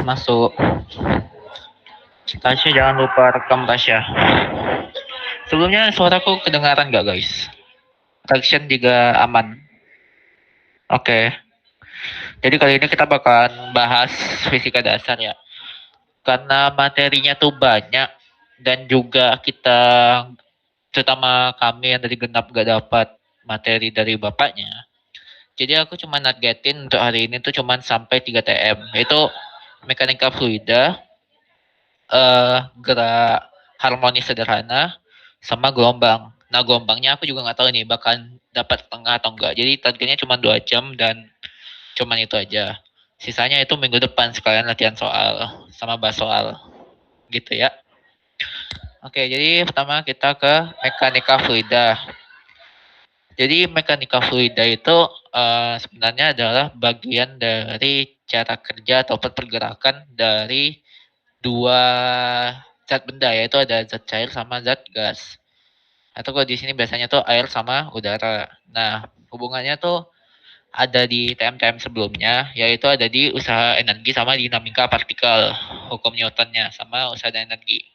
masuk. Tasya jangan lupa rekam Tasya. Sebelumnya suaraku kedengaran gak guys? Traction juga aman. Oke. Jadi kali ini kita bakalan bahas fisika dasar ya. Karena materinya tuh banyak dan juga kita, terutama kami yang dari genap gak dapat materi dari bapaknya. Jadi aku cuma nargetin untuk hari ini tuh cuma sampai 3 TM. Itu mekanika fluida, gerak harmonis sederhana, sama gelombang. Nah gelombangnya aku juga nggak tahu nih bakal dapat tengah atau enggak. Jadi targetnya cuma 2 jam dan cuma itu aja. Sisanya itu minggu depan sekalian latihan soal sama bahas soal gitu ya. Oke, jadi pertama kita ke mekanika fluida. Jadi mekanika fluida itu sebenarnya adalah bagian dari cara kerja atau pergerakan dari dua zat benda, yaitu ada zat cair sama zat gas. Atau kalau di sini biasanya tuh air sama udara. Nah, hubungannya tuh ada di TM-TM sebelumnya, yaitu ada di usaha energi sama dinamika partikel, hukum Newtonnya sama usaha energi.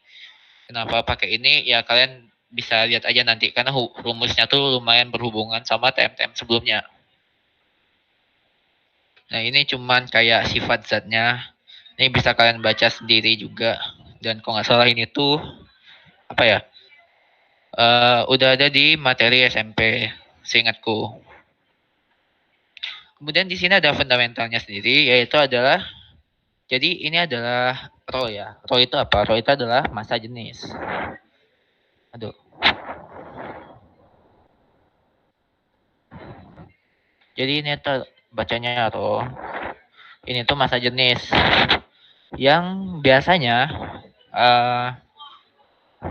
Kenapa pakai ini? Ya kalian bisa lihat aja nanti karena rumusnya tuh lumayan berhubungan sama TM-TM sebelumnya. Nah, ini cuman kayak sifat zatnya. Ini bisa kalian baca sendiri juga. Dan kalau nggak salah ini tuh apa ya? Udah ada di materi SMP, seingatku. Kemudian di sini ada fundamentalnya sendiri, yaitu adalah, jadi ini adalah rho ya. Rho itu apa? Rho itu adalah massa jenis. Aduh. Jadi ini tuh bacanya rho. Ini tuh massa jenis yang biasanya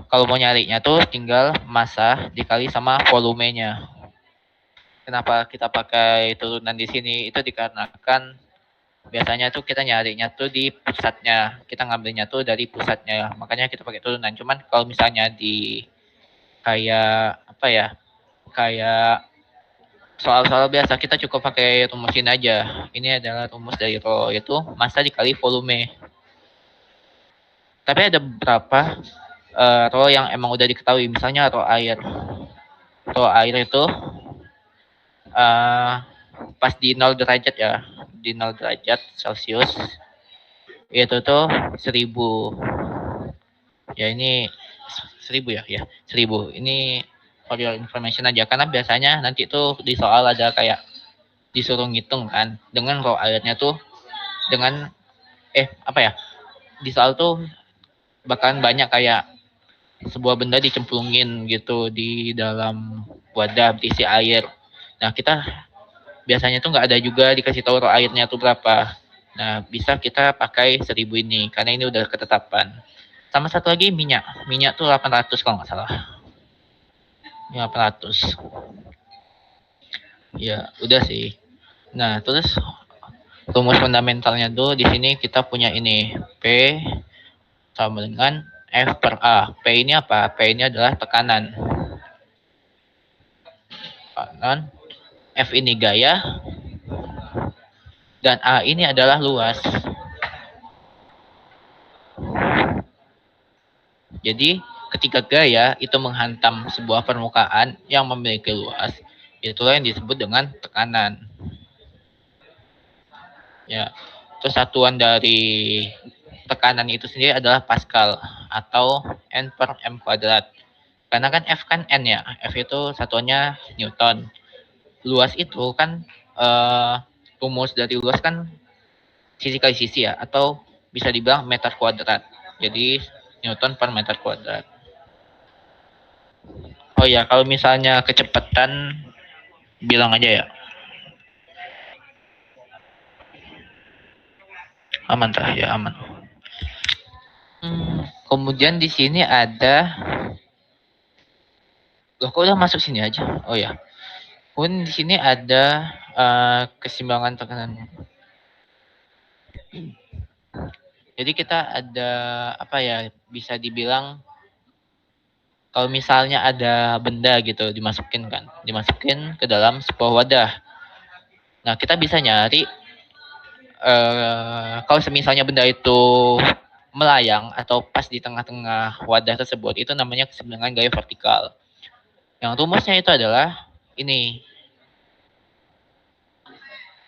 kalau mau nyarinya tuh tinggal massa dikali sama volumenya. Kenapa kita pakai turunan di sini? Itu dikarenakan biasanya tuh kita nyarinya tuh di pusatnya. Kita ngambilnya tuh dari pusatnya. Makanya kita pakai turunan. Cuman kalau misalnya di kayak apa ya? Kayak soal-soal biasa kita cukup pakai rumus ini aja. Ini adalah rumus dari rho, yaitu massa dikali volume. Tapi ada beberapa rho yang emang udah diketahui. Misalnya rho air. Rho air itu pas di 0 derajat ya, di 0 derajat Celcius itu tuh 1000 ya. Ini 1000 ya, 1000. Ini for your information aja, karena biasanya nanti tuh di soal ada kayak disuruh ngitung kan dengan rho airnya tuh dengan apa ya, di soal tuh bahkan banyak kayak sebuah benda dicemplungin gitu di dalam wadah berisi air. Nah kita biasanya tuh nggak ada juga dikasih tahu rho airnya tuh berapa. Nah bisa kita pakai 1000 ini karena ini udah ketetapan. Sama satu lagi minyak. Minyak tuh 800 kalau nggak salah. 800. Ya udah sih. Nah terus rumus fundamentalnya tuh di sini kita punya ini P sama dengan F per A. P ini apa? P ini adalah tekanan. Tekanan. F ini gaya. Dan A ini adalah luas. Jadi ketika gaya itu menghantam sebuah permukaan yang memiliki luas, itulah yang disebut dengan tekanan. Ya, terus satuan dari tekanan itu sendiri adalah Pascal atau N per M kuadrat. Karena kan F kan N ya, F itu satuannya Newton. Luas itu kan rumus dari luas kan sisi kali sisi ya, atau bisa dibilang meter kuadrat. Jadi Newton per meter kuadrat. Oh ya, kalau misalnya kecepatan bilang aja ya. Aman tah ya, aman. Kemudian di sini ada, loh kok udah masuk sini aja? Oh ya. Kemudian di sini ada keseimbangan tekanan. Jadi kita ada apa ya, bisa dibilang kalau misalnya ada benda gitu dimasukin ke dalam sebuah wadah. Nah, kita bisa nyari kalau misalnya benda itu melayang atau pas di tengah-tengah wadah tersebut, itu namanya keseimbangan gaya vertikal. Yang rumusnya itu adalah ini.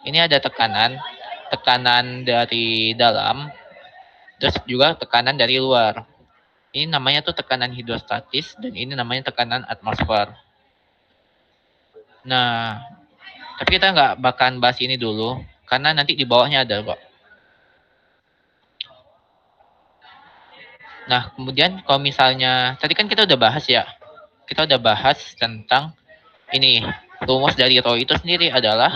Ini ada tekanan dari dalam, terus juga tekanan dari luar. Ini namanya tuh tekanan hidrostatis dan ini namanya tekanan atmosfer. Nah, tapi kita nggak bakalan bahas ini dulu karena nanti di bawahnya ada kok. Nah, kemudian kalau misalnya tadi kan kita udah bahas ya. Kita udah bahas tentang ini. Rumus dari rho itu sendiri adalah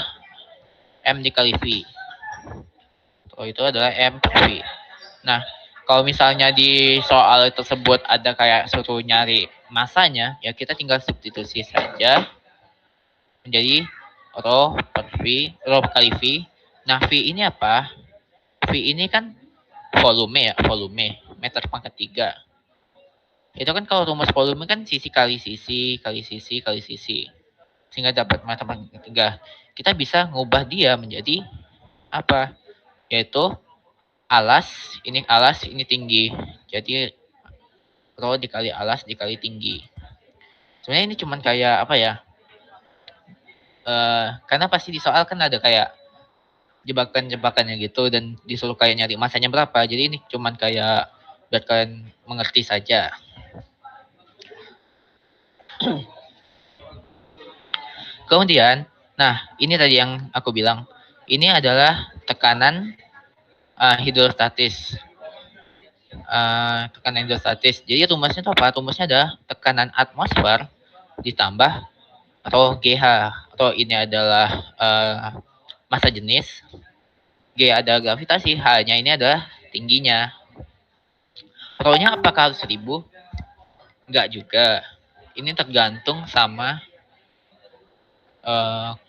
M dikali V. Rho itu adalah M per V. Nah, kalau misalnya di soal tersebut ada kayak suruh nyari masanya, ya kita tinggal substitusi saja menjadi rho per V, rho kali V. Nah, V ini apa? V ini kan volume ya, volume, meter pangkat 3. Itu kan kalau rumus volume kan sisi kali sisi, kali sisi, kali sisi. Sehingga dapat meter pangkat 3. Kita bisa ngubah dia menjadi apa? Yaitu alas, ini tinggi. Jadi rho dikali alas dikali tinggi. Sebenarnya ini cuman kayak apa ya? Karena pasti di soal kan ada kayak jebakan-jebakannya gitu dan disuruh kayak nyari masanya berapa. Jadi ini cuman kayak biar kalian mengerti saja. Kemudian, nah ini tadi yang aku bilang. Ini adalah tekanan hidrostatis. Tekanan hidrostatis. Jadi rumusnya itu apa? Rumusnya adalah tekanan atmosfer ditambah atau GH. Atau ini adalah massa jenis. G ada gravitasi, H-nya ini adalah tingginya. Rho-nya apakah harus 1000? Enggak juga. Ini tergantung sama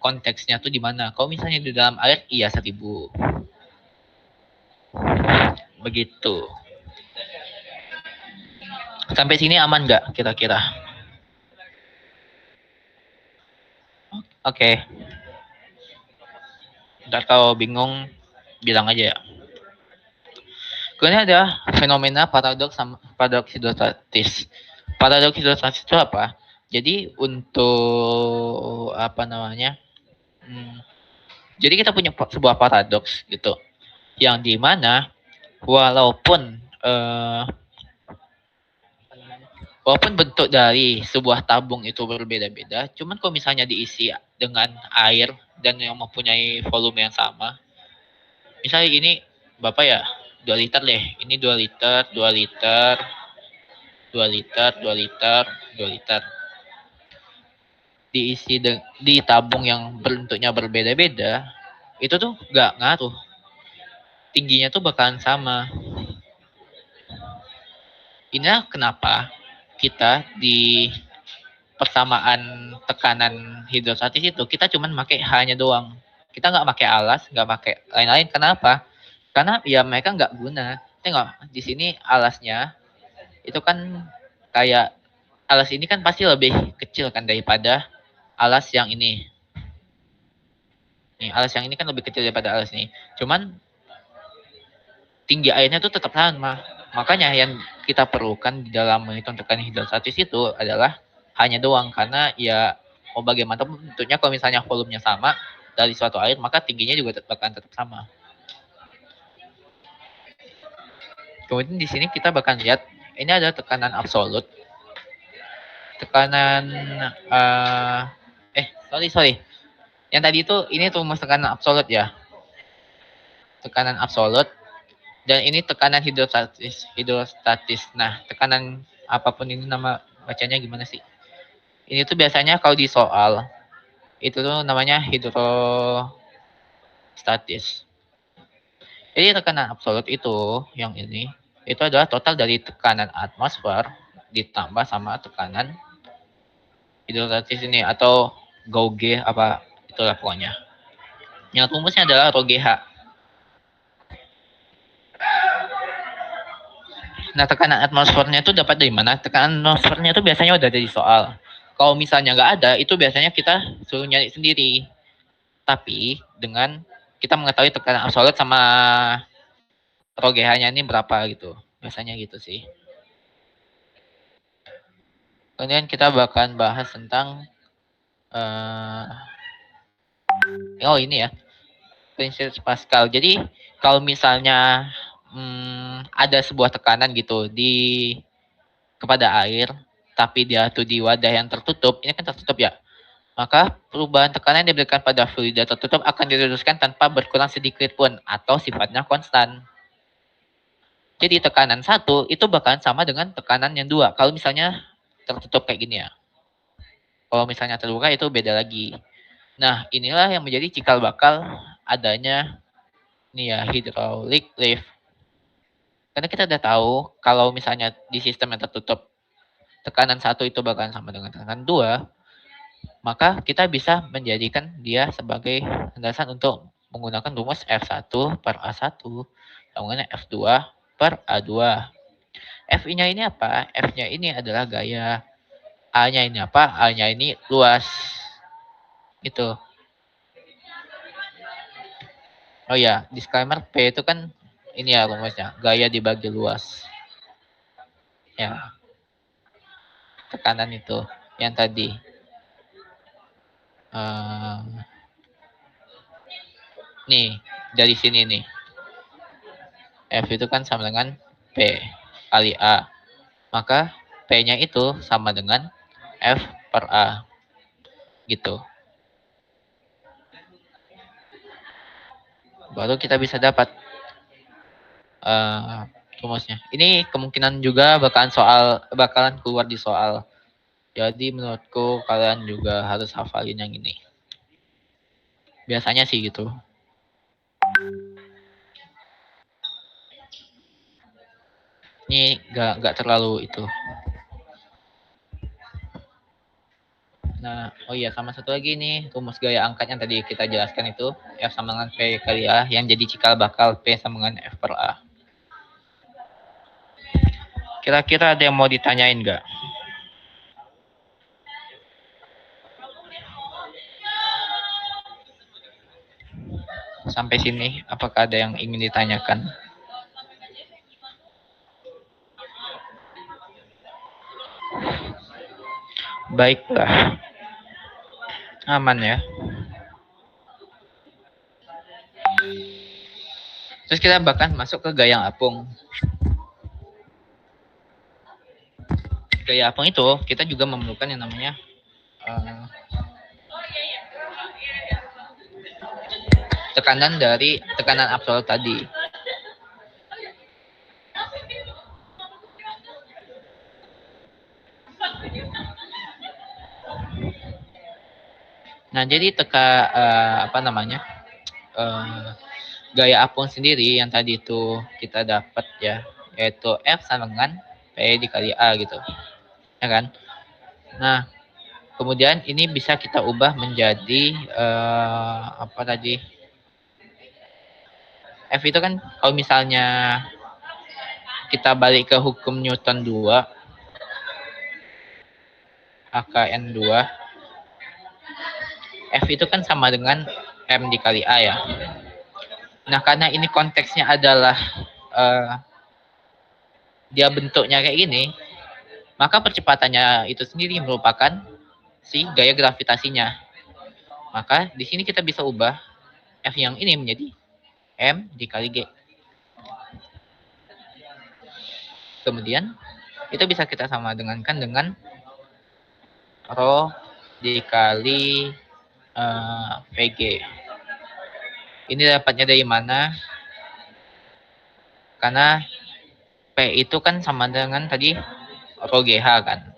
konteksnya tuh di mana. Kalau misalnya di dalam air, iya 1000. Begitu. Sampai sini aman nggak kira-kira? Oke. Ntar kalau bingung, bilang aja ya. Kemudian ada fenomena paradoks hidrostatis. Paradoks hidrostatis itu apa? Jadi untuk apa namanya? Jadi kita punya sebuah paradoks gitu, yang dimana walaupun bentuk dari sebuah tabung itu berbeda-beda, cuman kalau misalnya diisi dengan air dan yang mempunyai volume yang sama, misalnya ini Bapak ya 2 liter deh, ini 2 liter, 2 liter, 2 liter, 2 liter, 2 liter. Diisi di tabung yang bentuknya berbeda-beda, itu tuh nggak ngaruh. Tingginya tuh bakalan sama. Inilah kenapa kita di persamaan tekanan hidrostatis itu kita cuman pakai hanya doang. Kita nggak pakai alas, nggak pakai lain-lain. Kenapa? Karena ya mereka nggak guna. Tengok di sini alasnya itu kan kayak alas ini kan pasti lebih kecil kan daripada alas yang ini. Nih, alas yang ini kan lebih kecil daripada alas ini. Cuman tinggi airnya tuh tetap sama. Makanya yang kita perlukan di dalam menghitung tekanan hidrostatis itu adalah hanya doang, karena ya mau bagaimanapun bentuknya kalau misalnya volumenya sama dari suatu air, maka tingginya juga akan tetap sama. Kemudian di sini kita bakal lihat ini ada tekanan absolut. Tekanan sorry. Yang tadi itu ini rumus tekanan absolut ya. Tekanan absolut. Dan ini tekanan hidrostatis. Nah, tekanan apapun ini nama bacanya gimana sih? Ini tuh biasanya kalau di soal itu tuh namanya hidrostatis. Jadi tekanan absolut itu yang ini itu adalah total dari tekanan atmosfer ditambah sama tekanan hidrostatis ini atau Gauge apa itulah pokoknya. Yang rumusnya adalah rho GH. Nah, tekanan atmosfernya itu dapat dari mana? Tekanan atmosfernya itu biasanya udah ada di soal. Kalau misalnya nggak ada, itu biasanya kita suruh nyari sendiri. Tapi dengan kita mengetahui tekanan absolut sama rho GH-nya ini berapa gitu. Biasanya gitu sih. Kemudian kita bakal bahas tentang oh ini ya, prinsip Pascal. Jadi kalau misalnya ada sebuah tekanan gitu kepada air, tapi dia tuh di wadah yang tertutup, ini kan tertutup ya. Maka perubahan tekanan yang diberikan pada fluida tertutup akan diteruskan tanpa berkurang sedikit pun atau sifatnya konstan. Jadi tekanan satu itu bakalan sama dengan tekanan yang dua. Kalau misalnya tertutup kayak gini ya. Kalau misalnya terbuka itu beda lagi. Nah, inilah yang menjadi cikal bakal adanya nih ya hydraulic lift. Karena kita udah tahu kalau misalnya di sistem yang tertutup tekanan satu itu bakalan sama dengan tekanan dua, maka kita bisa menjadikan dia sebagai landasan untuk menggunakan rumus F1 per A1 sama dengan F2 per A2. F-nya ini apa? F-nya ini adalah gaya. A-nya ini apa? A-nya ini luas. Itu. Oh ya, disclaimer P itu kan ini ya rumusnya, gaya dibagi luas. Ya. Tekanan itu yang tadi. Nih, dari sini nih. F itu kan sama dengan P kali A. Maka P-nya itu sama dengan F per A. Gitu. Baru kita bisa dapat rumusnya. Ini kemungkinan juga bakalan keluar di soal. Jadi menurutku kalian juga harus hafalin yang ini. Biasanya sih gitu. Ini gak terlalu itu. Nah, oh iya sama satu lagi nih rumus gaya angkat yang tadi kita jelaskan itu F sama dengan P kali A yang jadi cikal bakal P sama dengan F per A. Kira-kira ada yang mau ditanyain nggak? Sampai sini, apakah ada yang ingin ditanyakan? Baiklah. Aman ya. Terus kita bahkan masuk ke gaya apung. Gaya apung itu kita juga memerlukan yang namanya tekanan dari tekanan absolut tadi. Nah, jadi apa namanya? Gaya apung sendiri yang tadi itu kita dapat ya, yaitu F sama dengan P dikali A gitu. Ya kan? Nah, kemudian ini bisa kita ubah menjadi apa tadi? F itu kan kalau misalnya kita balik ke hukum Newton 2 AKN 2, F itu kan sama dengan M dikali A ya. Nah, karena ini konteksnya adalah dia bentuknya kayak gini, maka percepatannya itu sendiri merupakan si gaya gravitasinya. Maka di sini kita bisa ubah F yang ini menjadi M dikali G. Kemudian itu bisa kita sama dengankan dengan rho dikali VG. Ini dapatnya dari mana? Karena P itu kan sama dengan tadi rho GH kan.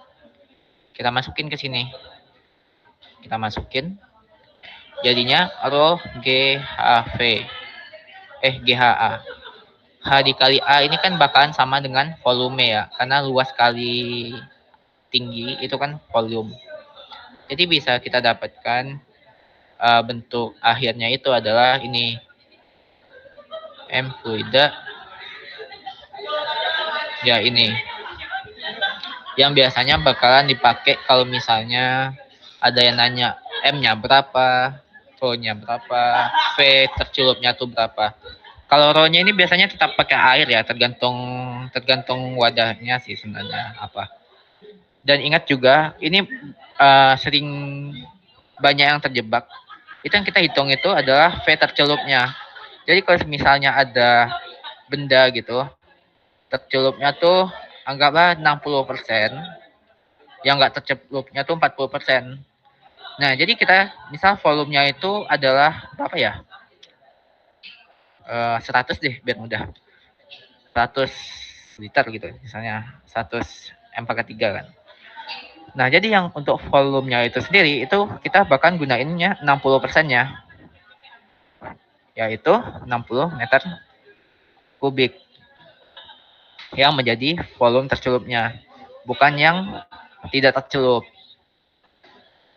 Kita masukin ke sini. Kita masukin. Jadinya rho GHV. GHA. H dikali A ini kan bakalan sama dengan volume ya. Karena luas kali tinggi itu kan volume. Jadi bisa kita dapatkan bentuk akhirnya itu adalah ini. M fluida. Ya ini. Yang biasanya bakalan dipakai kalau misalnya ada yang nanya M-nya berapa, rho-nya berapa, V tercelupnya tuh berapa. Kalau rho-nya ini biasanya tetap pakai air ya, tergantung wadahnya sih sebenarnya apa. Dan ingat juga ini sering banyak yang terjebak. Itu yang kita hitung itu adalah V tercelupnya. Jadi kalau misalnya ada benda gitu, tercelupnya tuh anggaplah 60%, yang nggak tercelupnya tuh 40%. Nah, jadi kita misal volumenya itu adalah berapa ya? 100 deh biar mudah. 100 liter gitu misalnya 100 M43 kan. Nah, jadi yang untuk volumenya itu sendiri itu kita bahkan gunainnya 60%-nya, yaitu 60 meter kubik yang menjadi volume tercelupnya, bukan yang tidak tercelup.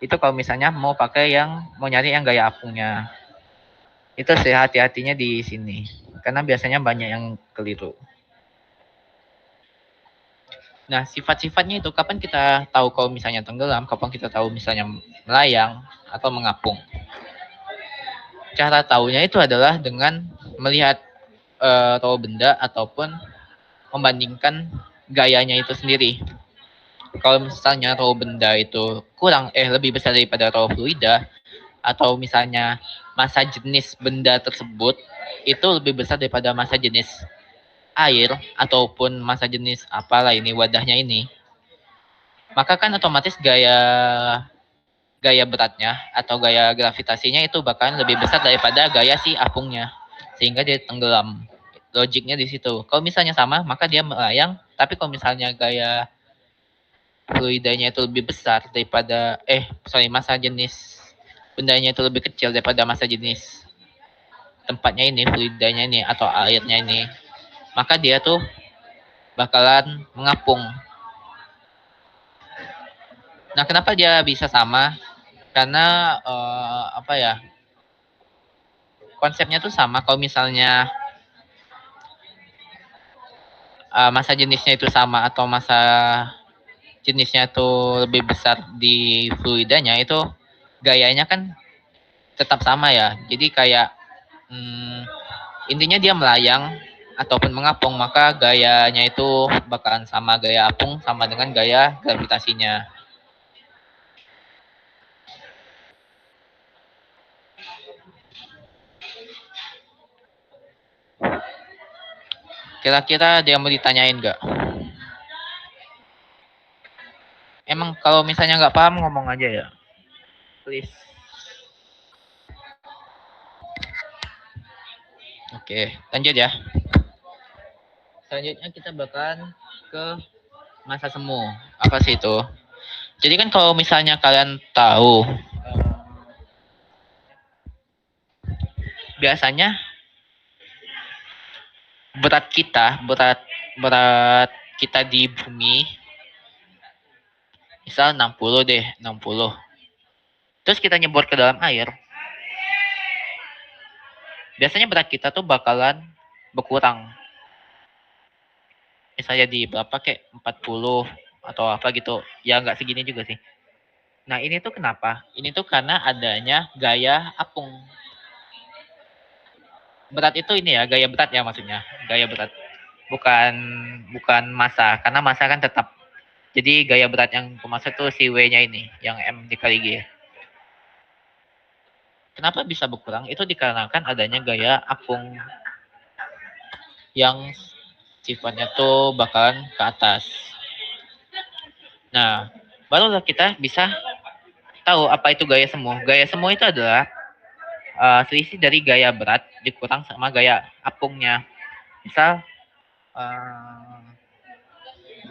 Itu kalau misalnya mau pakai yang mau nyari yang gaya apungnya. Itu sih hati-hatinya di sini. Karena biasanya banyak yang keliru. Nah, sifat-sifatnya itu kapan kita tahu kalau misalnya tenggelam, kapan kita tahu misalnya melayang atau mengapung. Cara tahunya itu adalah dengan melihat atau benda ataupun membandingkan gayanya itu sendiri. Kalau misalnya raw benda itu lebih besar daripada raw fluida, atau misalnya massa jenis benda tersebut itu lebih besar daripada massa jenis air ataupun massa jenis apalah ini wadahnya ini, maka kan otomatis gaya gaya beratnya atau gaya gravitasinya itu bahkan lebih besar daripada gaya si apungnya, sehingga dia tenggelam. Logiknya di situ. Kalau misalnya sama, maka dia melayang. Tapi kalau misalnya gaya fluidanya itu lebih besar daripada massa jenis bendanya itu lebih kecil daripada massa jenis tempatnya ini, fluidanya ini atau airnya ini, maka dia tuh bakalan mengapung. Nah, kenapa dia bisa sama? Karena apa ya? Konsepnya tuh sama. Kalau misalnya massa jenisnya itu sama atau massa jenisnya tuh lebih besar di fluidanya, itu gayanya kan tetap sama ya. Jadi kayak intinya dia melayang ataupun mengapung, maka gayanya itu bakalan sama, gaya apung sama dengan gaya gravitasinya. Kira-kira ada yang mau ditanyain nggak? Emang kalau misalnya nggak paham ngomong aja ya, please. Oke, lanjut ya. Selanjutnya kita bakalan ke masa semu. Apa sih itu? Jadi kan kalau misalnya kalian tahu, biasanya berat kita di bumi, misal 60 deh, 60. Terus kita nyebur ke dalam air, biasanya berat kita tuh bakalan berkurang. Misalnya di berapa kayak 40 atau apa gitu. Ya nggak segini juga sih. Nah, ini tuh kenapa? Ini tuh karena adanya gaya apung. Berat itu ini ya, gaya berat ya maksudnya. Gaya berat. Bukan bukan massa, karena massa kan tetap. Jadi gaya berat yang kumaksud tuh si W-nya ini, yang M dikali G. Kenapa bisa berkurang? Itu dikarenakan adanya gaya apung yang sifatnya tuh bakalan ke atas. Nah, barulah kita bisa tahu apa itu gaya semu. Gaya semu itu adalah selisih dari gaya berat dikurang sama gaya apungnya. Misal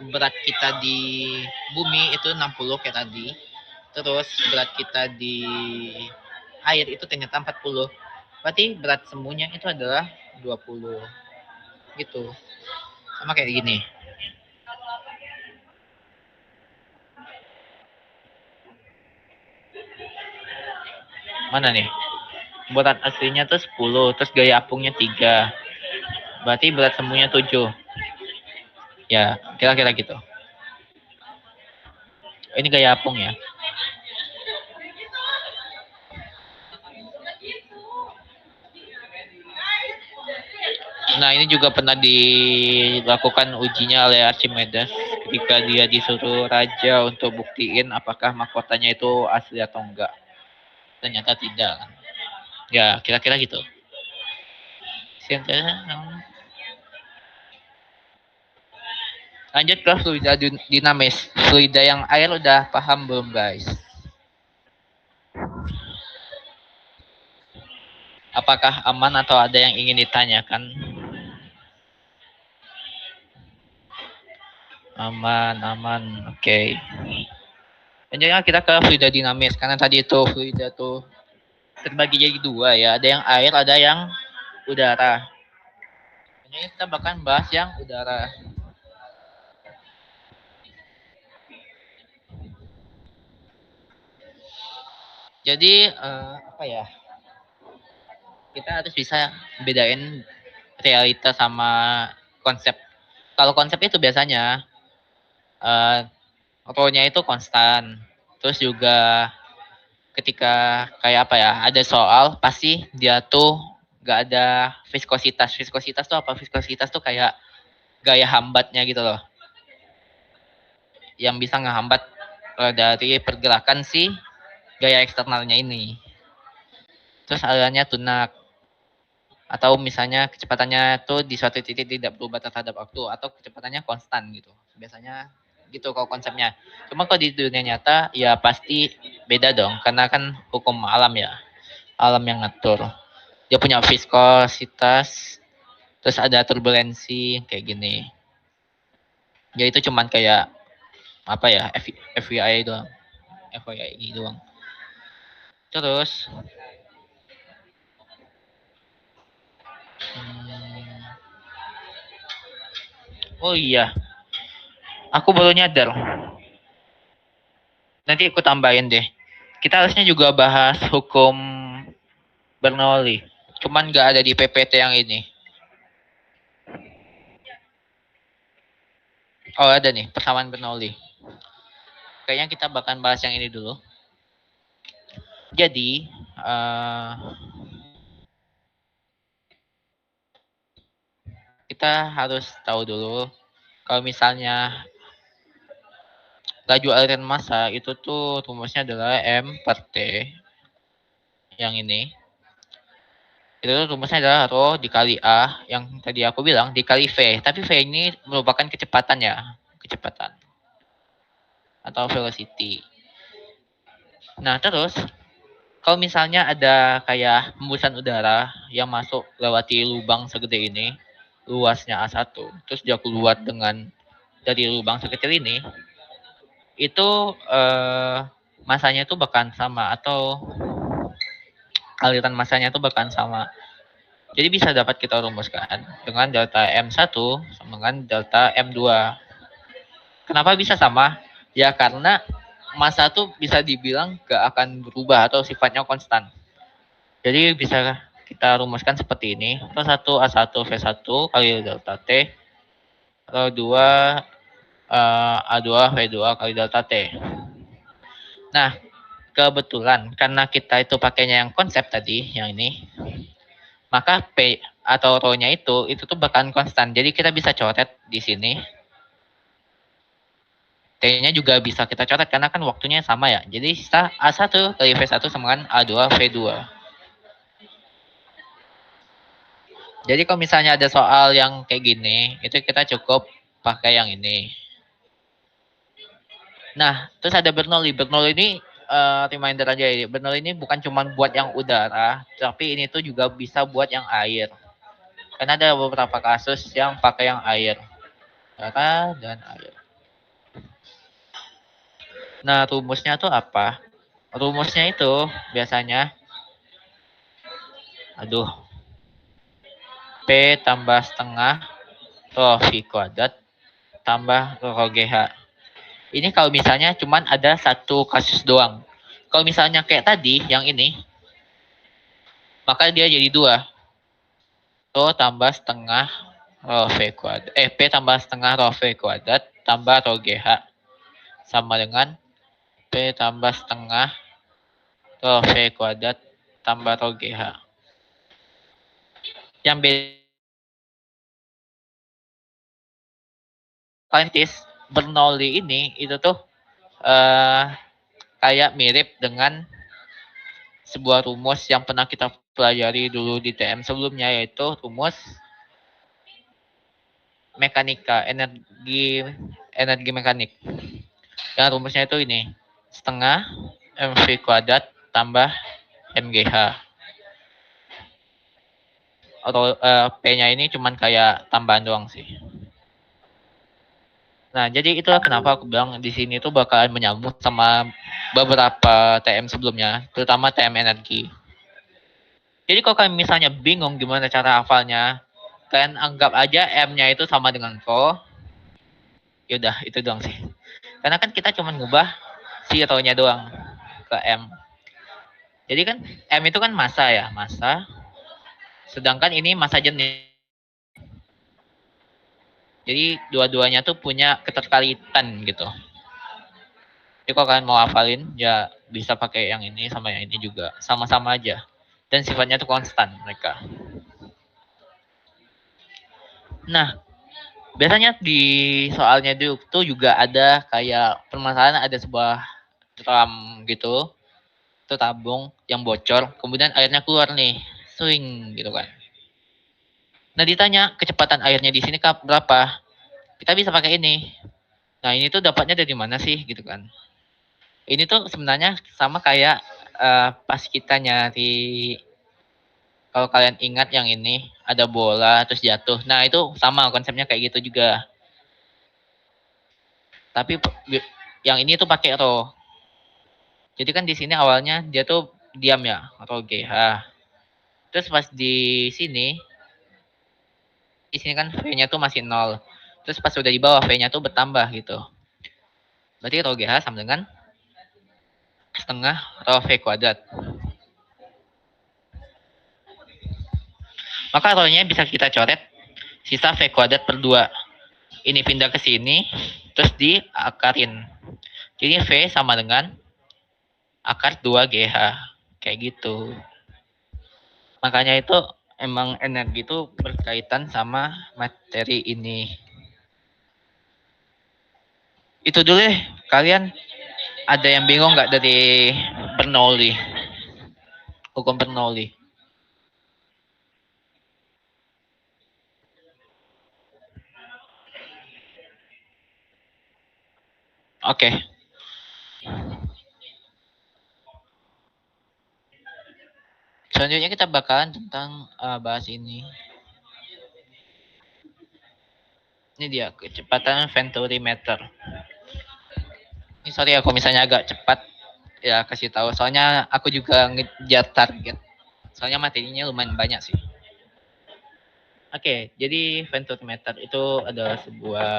berat kita di bumi itu 60 kayak tadi. Terus berat kita di air itu ternyata 40. Berarti berat semuanya itu adalah 20. Gitu. Sama kayak gini. Mana nih? Berat aslinya tuh 10, terus gaya apungnya 3. Berarti berat semuanya 7. Ya, kira-kira gitu. Ini gaya apung ya. Nah, ini juga pernah dilakukan ujinya oleh Archimedes ketika dia disuruh raja untuk buktiin apakah mahkotanya itu asli atau enggak. Ternyata tidak. Ya, kira-kira gitu. Lanjut ke fluida dinamis. Fluida yang air udah paham belum, guys? Apakah aman atau ada yang ingin ditanyakan? Aman, aman. Oke. Okay. Lanjutnya kita ke fluida dinamis. Karena tadi itu fluida tuh terbagi jadi dua ya. Ada yang air, ada yang udara. Ini kita bahkan bahas yang udara. Jadi apa ya? Kita harus bisa bedain realita sama konsep. Kalau konsep itu biasanya rho-nya itu konstan. Terus juga ketika kayak apa ya? Ada soal pasti dia tuh gak ada viskositas. Viskositas tuh apa? Viskositas tuh kayak gaya hambatnya gitu loh. Yang bisa ngehambat dari pergerakan si gaya eksternalnya ini. Terus alirannya tunak. Atau misalnya kecepatannya tuh di suatu titik tidak berubah terhadap waktu atau kecepatannya konstan gitu. Biasanya gitu kalau konsepnya. Cuma kalau di dunia nyata ya pasti beda dong karena kan hukum alam ya. Alam yang ngatur. Dia punya viskositas, terus ada turbulensi kayak gini. Ya itu cuman kayak apa ya FYI doang. FYI doang. Terus oh iya, aku baru nyadar. Nanti aku tambahin deh. Kita harusnya juga bahas hukum Bernoulli. Cuman nggak ada di PPT yang ini. Oh ada nih, persamaan Bernoulli. Kayaknya kita bakal bahas yang ini dulu. Jadi, kita harus tahu dulu kalau misalnya laju aliran massa itu tuh rumusnya adalah M per T yang ini. Itu rumusnya adalah rho dikali A yang tadi aku bilang dikali V. Tapi V ini merupakan kecepatan ya, kecepatan atau velocity. Nah terus kalau misalnya ada kayak hembusan udara yang masuk lewati lubang segede ini, luasnya A1, terus dia keluar dengan dari lubang sekecil ini, itu masanya itu bahkan sama atau aliran masanya itu bahkan sama. Jadi bisa dapat kita rumuskan dengan delta M1 sama dengan delta M2. Kenapa bisa sama? Ya karena massa tuh bisa dibilang gak akan berubah atau sifatnya konstan. Jadi bisa kita rumuskan seperti ini. Rho 1 A1 V1 kali delta T. Rho 2 A2 V2 kali delta T. Nah, kebetulan karena kita itu pakainya yang konsep tadi, yang ini, maka P atau rho-nya itu tuh bakalan konstan. Jadi kita bisa coret di sini. T-nya juga bisa kita coret karena kan waktunya sama ya. Jadi sisa A1 kali V1 sama dengan A2 V2. Jadi kalau misalnya ada soal yang kayak gini, itu kita cukup pakai yang ini. Nah, terus ada Bernoulli. Bernoulli ini reminder aja ya. Bernoulli ini bukan cuma buat yang udara, tapi ini tuh juga bisa buat yang air. Karena ada beberapa kasus yang pakai yang air. Udara dan air. Nah, rumusnya tuh apa? Rumusnya itu biasanya aduh, P tambah setengah rho V kuadrat tambah rho GH. Ini kalau misalnya cuman ada satu kasus doang. Kalau misalnya kayak tadi, yang ini, maka dia jadi dua. Rho tambah setengah rho V kuadrat. P tambah setengah rho V kuadrat tambah rho GH. Sama dengan P tambah setengah rho V kuadrat tambah rho GH. Yang beda Saintis Bernoulli ini itu tuh kayak mirip dengan sebuah rumus yang pernah kita pelajari dulu di TM sebelumnya, yaitu rumus mekanika, energi mekanik. Yang rumusnya itu ini, setengah mv kuadrat tambah mgh. Atau p-nya ini cuman kayak tambahan doang sih. Nah, jadi itulah kenapa aku bilang di sini tuh bakalan menyambung sama beberapa TM sebelumnya, terutama TM energi. Jadi kalau kalian misalnya bingung gimana cara hafalnya, kalian anggap aja M-nya itu sama dengan Ko. Yaudah, itu doang sih. Karena kan kita cuma ngubah si rho-nya doang ke M. Jadi kan M itu kan massa ya, massa. Sedangkan ini massa jenis. Jadi dua-duanya tuh punya keterkaitan gitu. Jadi kalau kalian mau hafalin, ya bisa pakai yang ini sama yang ini juga. Sama-sama aja. Dan sifatnya tuh konstan mereka. Nah, biasanya di soalnya itu juga ada kayak permasalahan, ada sebuah drum gitu, itu tabung yang bocor, kemudian airnya keluar nih, swing gitu kan. Nah ditanya kecepatan airnya di sini berapa, kita bisa pakai ini. Nah ini tuh dapatnya dari mana sih gitu kan. Ini tuh sebenarnya sama kayak pas kita nyari, kalau kalian ingat yang ini ada bola terus jatuh. Nah itu sama konsepnya kayak gitu juga. Tapi yang ini tuh pakai rho. Jadi kan di sini awalnya dia tuh diam ya, rho GH. Terus pas di sini kan V-nya tuh masih 0. Terus pas udah di bawah V-nya tuh bertambah gitu. Berarti rho GH sama dengan setengah rho V kuadrat. Maka rho-nya bisa kita coret sisa V kuadrat per 2. Ini pindah ke sini, terus diakarin. Jadi V sama dengan akar 2GH. Kayak gitu. Makanya itu emang energi itu berkaitan sama materi ini. Itu dulu deh. Kalian ada yang bingung nggak dari Bernoulli? Hukum Bernoulli. Oke. Selanjutnya kita bakalan tentang bahas ini. Ini dia kecepatan venturimeter. Ini sorry aku misalnya agak cepat ya kasih tahu. Soalnya aku juga ngejar target. Soalnya materinya lumayan banyak sih. Oke, jadi venturimeter itu adalah sebuah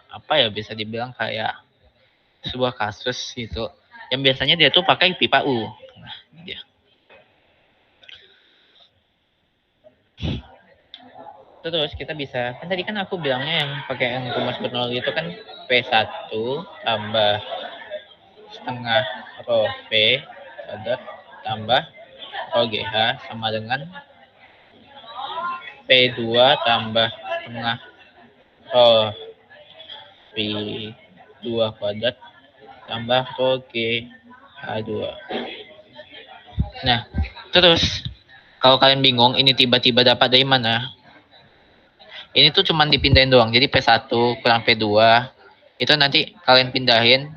apa ya, bisa dibilang kayak sebuah kasus gitu. Yang biasanya dia tuh pakai pipa U. Nah, dia. Terus kita bisa, kan tadi kan aku bilangnya yang pakai yang rumus Bernoulli itu kan P1 tambah setengah rho V kuadrat tambah rho GH sama dengan P2 tambah setengah rho V2 kuadrat tambah rho GH2. Nah, terus kalau kalian bingung ini tiba-tiba dapat dari mana? Ini tuh cuman dipindahin doang. Jadi P1 kurang P2 itu nanti kalian pindahin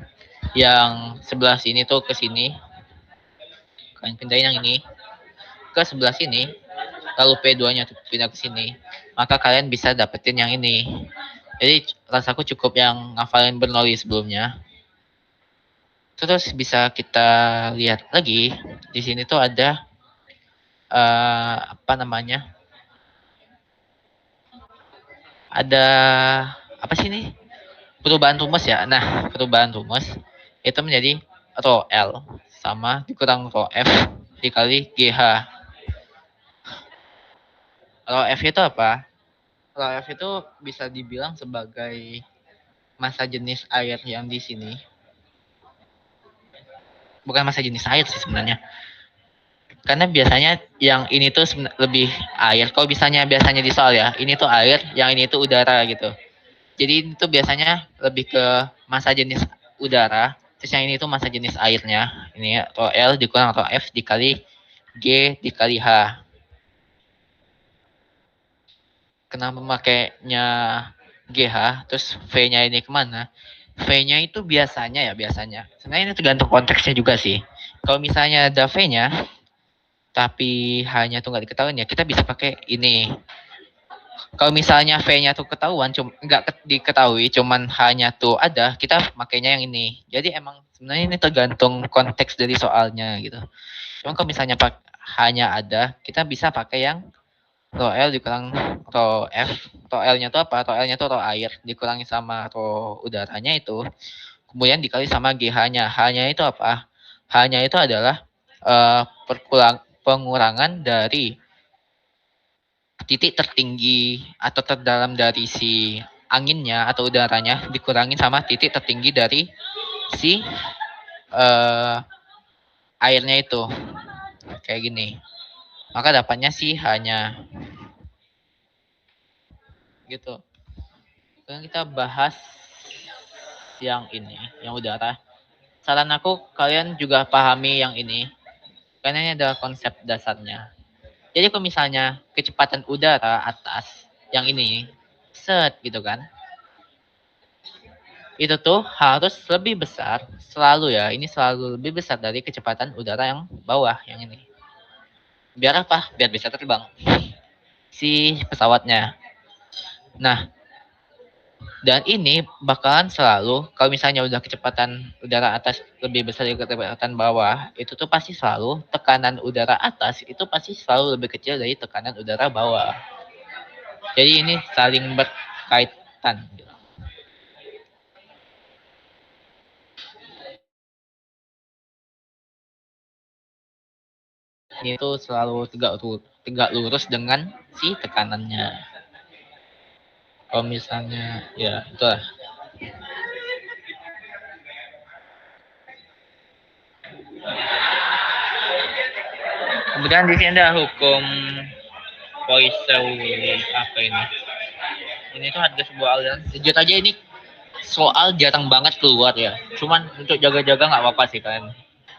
yang sebelah sini tuh ke sini. Kalian pindahin yang ini ke sebelah sini. Lalu P2-nya pindah ke sini. Maka kalian bisa dapetin yang ini. Jadi rasaku cukup yang ngafalin Bernoulli sebelumnya. Terus bisa kita lihat lagi di sini tuh ada apa namanya? Ada apa sih ini? Perubahan rumus ya. Nah, perubahan rumus itu menjadi rho L sama dikurang rho F dikali GH. Rho F itu apa? Rho F itu bisa dibilang sebagai massa jenis air yang di sini. Bukan massa jenis air sih sebenarnya. Karena biasanya yang ini tuh lebih air. Kalau misalnya biasanya di soal ya, ini tuh air, yang ini tuh udara gitu. Jadi itu biasanya lebih ke massa jenis udara. Terus yang ini tuh massa jenis airnya. Ini atau L dikurang atau F dikali G dikali H. Kenapa makainya GH, terus V-nya ini kemana? V-nya itu biasanya. Sebenarnya ini tergantung konteksnya juga sih. Kalau misalnya ada V-nya, tapi hanya tuh nggak diketahui ya, kita bisa pakai ini. Kalau misalnya V-nya tuh ketahuan, nggak diketahui, cuman hanya tuh ada, kita makainya yang ini. Jadi emang sebenarnya ini tergantung konteks dari soalnya gitu. Cuman kalau misalnya hanya ada, kita bisa pakai yang rho L dikurang rho F. Rho L-nya tuh apa? Rho L-nya tuh rho air dikurangi sama rho udaranya itu. Kemudian dikali sama GH-nya. H-nya itu apa? H-nya itu adalah pengurangan dari titik tertinggi atau terdalam dari si anginnya atau udaranya dikurangi sama titik tertinggi dari si airnya itu. Kayak gini. Maka dapatnya sih hanya gitu. Sekarang kita bahas yang ini, yang udara. Saran aku kalian juga pahami yang ini, karena ini adalah konsep dasarnya. Jadi kalau misalnya kecepatan udara atas yang ini, set gitu kan, itu tuh harus lebih besar, selalu ya, ini selalu lebih besar dari kecepatan udara yang bawah, yang ini. Biar apa? Biar bisa terbang si pesawatnya. Nah, dan ini bakalan selalu, kalau misalnya udah kecepatan udara atas lebih besar dari kecepatan bawah, itu tuh pasti selalu tekanan udara atas itu pasti selalu lebih kecil dari tekanan udara bawah. Jadi ini saling berkaitan. Ini tuh selalu tegak lurus dengan si tekanannya. Kalau misalnya ya itulah. Kemudian di sini ada hukum Poiseuille apa ini? Ini tuh harga sebuah aliran. Sejujur aja ini soal jarang banget keluar ya. Cuman untuk jaga-jaga nggak apa-apa sih kalian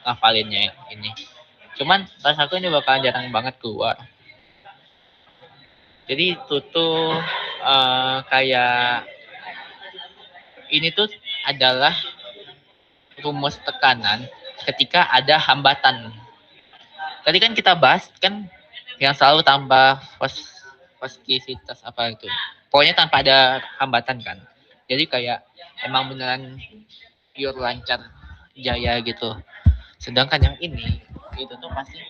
ngafalinnya ini. Cuman rasaku ini bakalan jarang banget keluar. Jadi itu tuh kayak ini tuh adalah rumus tekanan ketika ada hambatan. Tadi kan kita bahas kan yang selalu tambah positivitas apa itu. Pokoknya tanpa ada hambatan kan. Jadi kayak emang beneran pure lancar jaya gitu. Sedangkan yang ini itu tuh pasti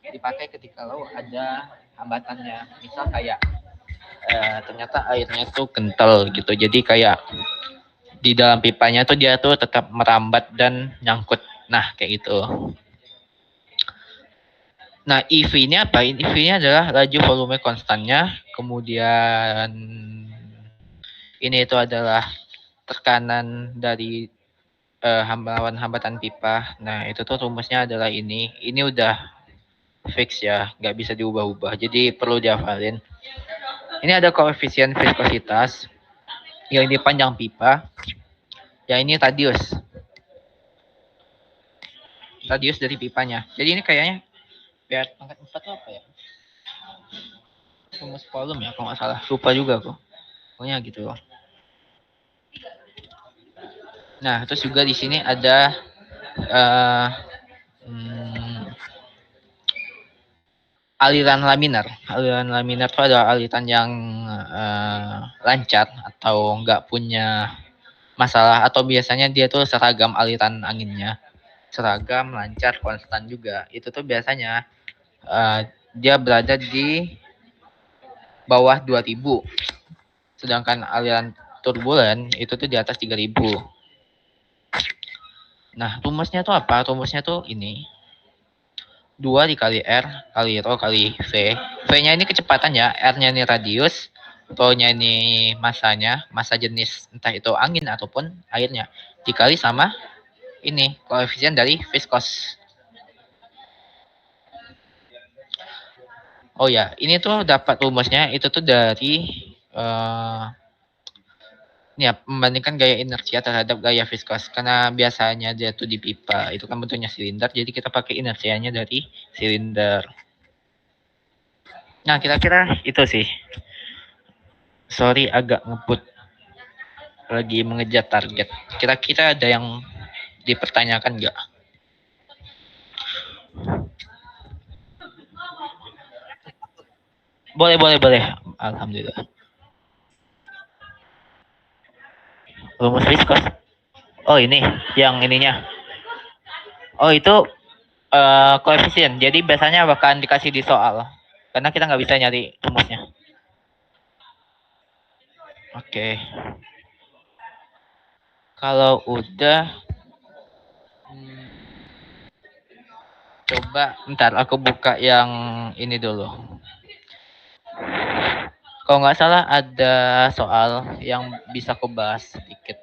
dipakai ketika lo ada hambatannya. Misal kayak ternyata airnya tuh kental gitu. Jadi kayak di dalam pipanya tuh dia tuh tetap merambat dan nyangkut. Nah, kayak gitu. Nah, EV-nya apa? EV-nya adalah laju volume konstannya. Kemudian ini itu adalah tekanan dari hambatan pipa. Nah, itu tuh rumusnya adalah ini. Ini udah fix ya, nggak bisa diubah-ubah. Jadi perlu dihafalin. Ini ada koefisien viskositas. Yang ini panjang pipa. Yang ini radius. Radius dari pipanya. Jadi ini kayaknya biar pangkat 4 itu apa ya? Rumus volume ya kalau nggak salah. Lupa juga kok. Pokoknya gitu loh. Nah, terus juga di sini ada uh, aliran laminar. Aliran laminar itu adalah aliran yang lancar atau nggak punya masalah atau biasanya dia tuh seragam aliran anginnya. Seragam, lancar, konstan juga. Itu tuh biasanya dia berada di bawah 2000. Sedangkan aliran turbulen itu tuh di atas 3000. Nah, rumusnya tuh apa? Rumusnya tuh ini. 2 dikali R kali rho kali V. V-nya ini kecepatan ya, R-nya ini radius, rho-nya ini masanya, massa jenis entah itu angin ataupun airnya. Dikali sama ini, koefisien dari viskos. Oh ya, ini tuh dapat rumusnya itu tuh dari Ya, membandingkan gaya inersia terhadap gaya viskos. Karena biasanya dia tuh di pipa, itu kan bentuknya silinder, jadi kita pakai inersianya dari silinder. Nah, kira-kira itu sih. Sorry agak ngebut. Lagi mengejar target. Kira-kira ada yang dipertanyakan nggak? Boleh, boleh, boleh. Alhamdulillah. Rumus viskos. Oh, ini yang ininya. Oh, itu koefisien. Jadi biasanya bahkan dikasih di soal. Karena kita nggak bisa nyari rumusnya. Oke. Kalau udah, hmm, coba ntar aku buka yang ini dulu. Kalau nggak salah ada soal yang bisa aku bahas sedikit.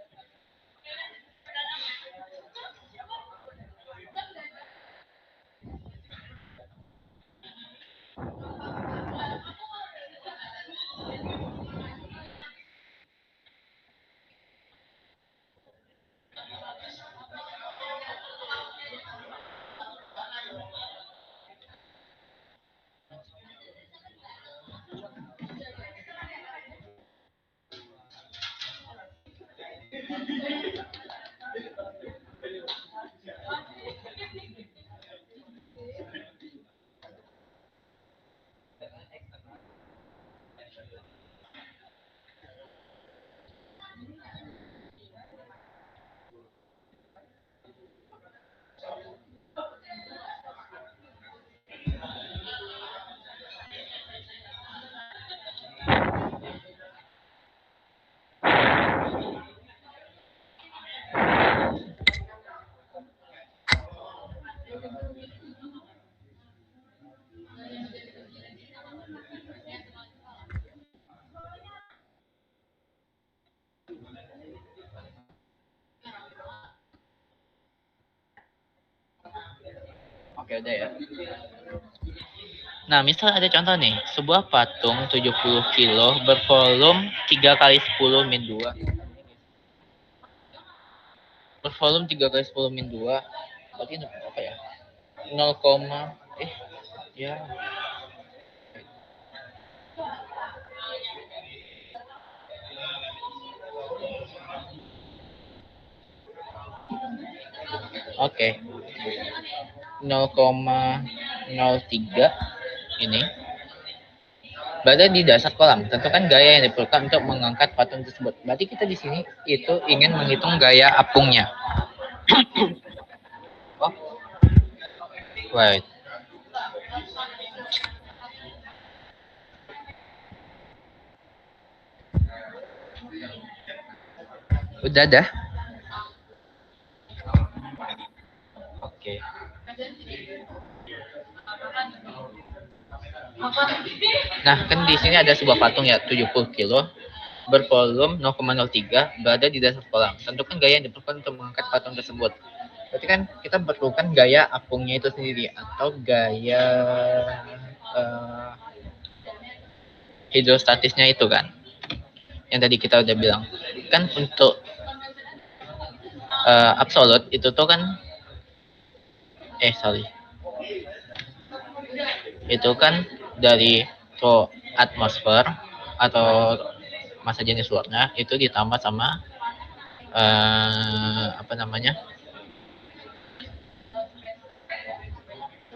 Oke, udah ya. Nah, misal ada contoh nih, sebuah patung 70 kilo bervolume 3 kali 10 min 2. Bervolume 3 kali 10 min 2. Berarti apa ya? 0, ya. Oke. 0,03 ini berada di dasar kolam. Tentukan gaya yang diperlukan untuk mengangkat patung tersebut. Berarti kita di sini itu ingin menghitung gaya apungnya. Oh, right. Udah dah. Oke. Nah, kan di sini ada sebuah patung ya, 70 kilo bervolume 0,03 berada di dasar kolam. Tentukan gaya yang diperlukan untuk mengangkat patung tersebut. Berarti kan kita perlukan gaya apungnya itu sendiri atau gaya uh, hidrostatisnya itu kan. Yang tadi kita udah bilang. Kan untuk absolut itu tuh kan sorry. Itu kan dari atmosfer atau massa jenis luarnya itu ditambah sama apa namanya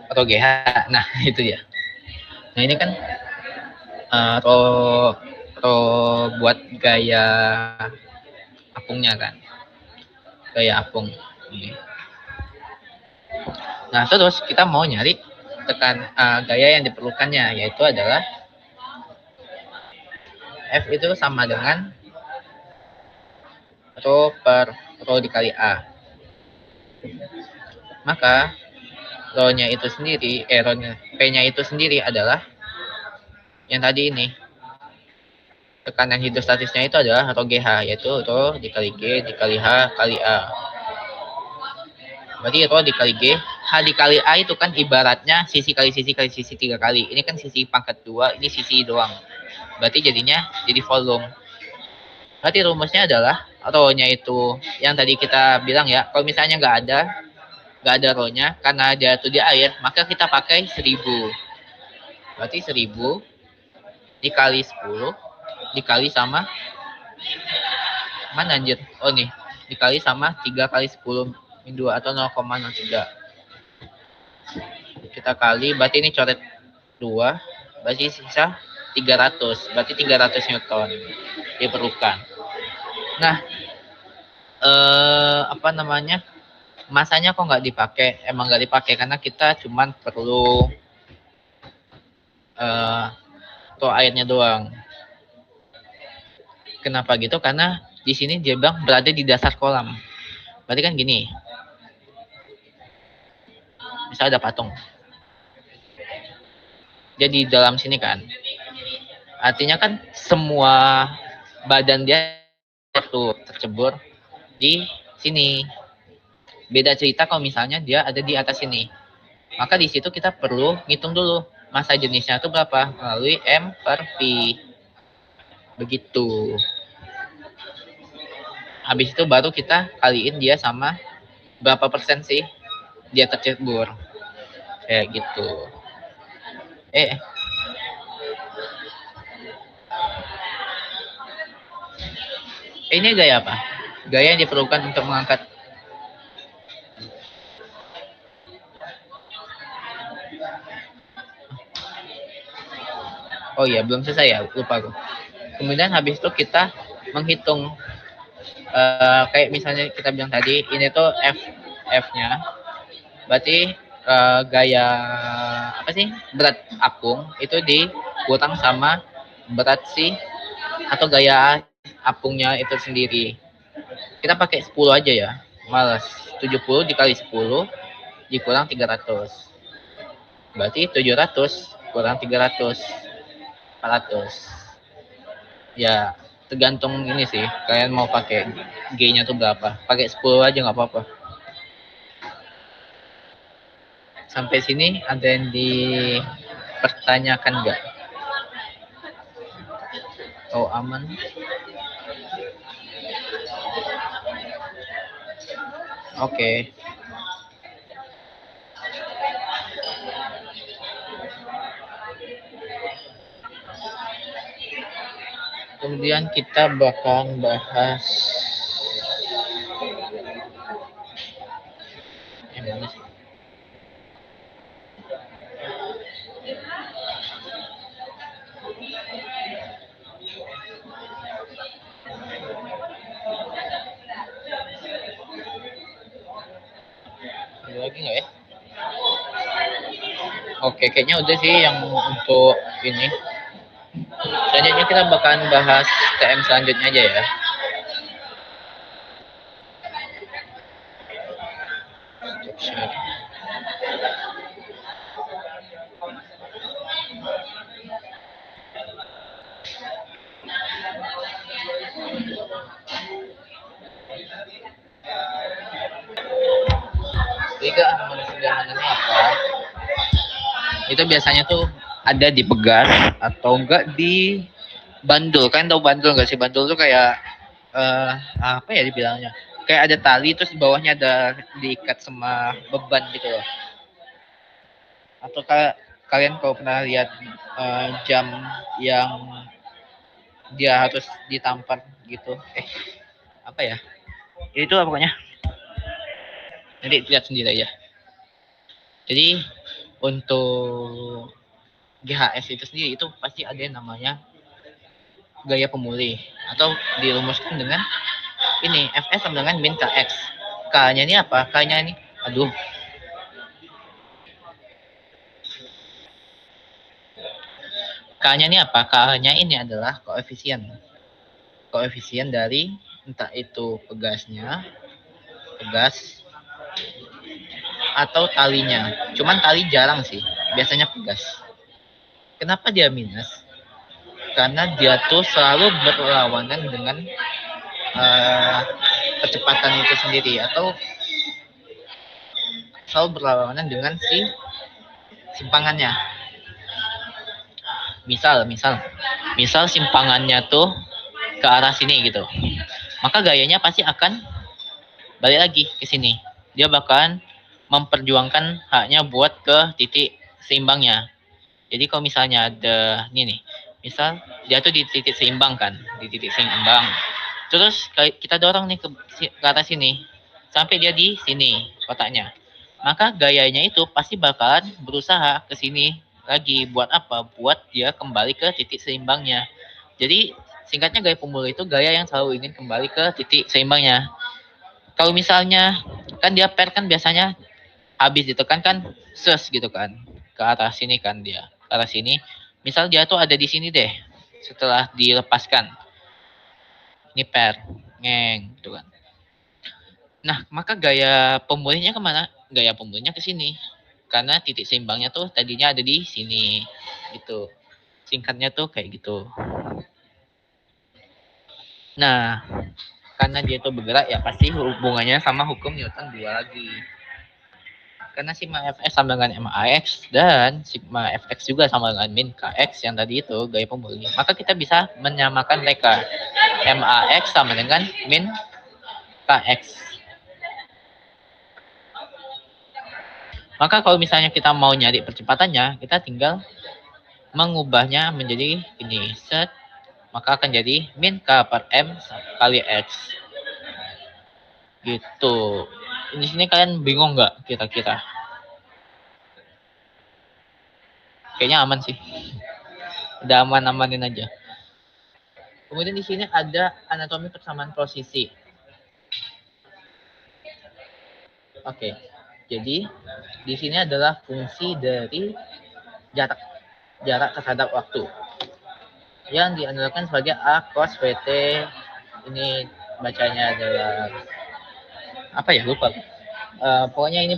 atau GH. Nah itu ya. Nah ini kan ro ro buat gaya apungnya kan, gaya apung ini. Nah terus kita mau nyari gaya yang diperlukannya, yaitu adalah F itu sama dengan rho per rho dikali A. Maka rho-nya itu sendiri, P-nya itu sendiri adalah yang tadi ini. Tekanan hidrostatisnya itu adalah rho GH, yaitu rho dikali G dikali H kali A. Berarti rho dikali G, H dikali A itu kan ibaratnya sisi kali sisi kali sisi 3 kali. Ini kan sisi pangkat 2, ini sisi doang. Berarti jadinya jadi volume. Berarti rumusnya adalah rho-nya itu yang tadi kita bilang ya. Kalau misalnya nggak ada rho-nya karena dia tuh di air, maka kita pakai 1000. Berarti 1000 dikali 10 dikali sama mana anjir? Oh nih, dikali sama 3 kali 10 min 2 atau 0,03. Kita kali, berarti ini coret 2, berarti sisa 300. Berarti 300 Newton diperlukan. Nah, apa namanya? Masanya kok nggak dipakai? Emang nggak dipakai karena kita cuman perlu tuh airnya doang. Kenapa gitu? Karena di sini dia bilang berada di dasar kolam. Berarti kan gini. Misalnya ada patung. Jadi dalam sini kan. Artinya kan semua badan dia tuh tercebur di sini. Beda cerita kalau misalnya dia ada di atas sini. Maka di situ kita perlu ngitung dulu massa jenisnya itu berapa melalui M per V. Begitu. Habis itu baru kita kaliin dia sama berapa persen sih dia tercebur. Kayak gitu. Ini gaya apa? Gaya yang diperlukan untuk mengangkat. Oh iya, belum selesai ya, lupa aku. Kemudian habis itu kita menghitung kayak misalnya kita bilang tadi, ini tuh F-nya. Berarti gaya apa sih? Berat apung itu dikurang sama berat si atau gaya apungnya itu sendiri. Kita pakai 10 aja ya. Males. 70 dikali 10 dikurang 300. Berarti 700 kurang 300. 400. Ya, tergantung ini sih. Kalian mau pakai G-nya tuh berapa? Pakai 10 aja nggak apa-apa. Sampai sini ada yang dipertanyakan nggak? Oh, aman. Oke. Kemudian kita bakal bahas yang mana sih? Ada lagi nggak ya? Oke, kayaknya udah sih yang untuk ini. Selanjutnya kita bakalan bahas TM selanjutnya aja ya. Tiga anomaly sederhananya apa? Itu biasanya tuh ada di pegas atau enggak di bandul. Kan tahu bandul nggak sih? Bandul tuh kayak apa ya dibilangnya? Kayak ada tali terus di bawahnya ada diikat sama beban gitu loh. Atau kalian kalau pernah lihat jam yang dia harus ditampar gitu. Apa ya? Itu lah pokoknya. Nanti lihat sendiri aja. Jadi untuk GHS itu sendiri itu pasti ada yang namanya gaya pemulih atau dirumuskan dengan ini Fs sama dengan min Kx. K-nya ini apa? K-nya ini aduh. K-nya ini apa? K-nya ini adalah koefisien. Koefisien dari entah itu pegas atau talinya. Cuman tali jarang sih. Biasanya pegas. Kenapa dia minus? Karena dia tuh selalu berlawanan dengan kecepatan itu sendiri atau selalu berlawanan dengan si simpangannya. Misal simpangannya tuh ke arah sini gitu. Maka gayanya pasti akan balik lagi ke sini. Dia bahkan memperjuangkan haknya buat ke titik seimbangnya. Jadi kalau misalnya ada ini nih, misal dia tuh di titik seimbang kan, di titik seimbang. Terus kita dorong nih ke atas sini sampai dia di sini kotaknya. Maka gayanya itu pasti bakalan berusaha ke sini lagi buat apa? Buat dia kembali ke titik seimbangnya. Jadi singkatnya gaya pemulung itu gaya yang selalu ingin kembali ke titik seimbangnya. Kalau misalnya kan dia pair kan biasanya habis ditekan kan ses gitu kan ke atas sini kan dia ke arah sini. Misal dia tuh ada di sini deh setelah dilepaskan. Ini pair ngeng gitu kan. Nah, maka gaya pemulihnya kemana? Gaya pemulihnya ke sini. Karena titik seimbangnya tuh tadinya ada di sini. Gitu. Singkatnya tuh kayak gitu. Nah, karena dia tuh bergerak ya pasti hubungannya sama hukum Newton 2 lagi. Karena sigma fx sama dengan max dan sigma fx juga sama dengan min kx yang tadi itu gaya pemulih. Maka kita bisa menyamakan mereka. Max sama dengan min kx. Maka kalau misalnya kita mau nyari percepatannya, kita tinggal mengubahnya menjadi ini. Set, maka akan jadi min k per m kali x. Gitu. Di sini kalian bingung nggak kira-kira? Kayaknya aman sih. Udah aman-amanin aja. Kemudian di sini ada anatomi persamaan posisi. Oke. Jadi di sini adalah fungsi dari jarak terhadap waktu yang diandalkan sebagai A cos VT. Ini bacanya adalah apa ya, lupa. Pokoknya ini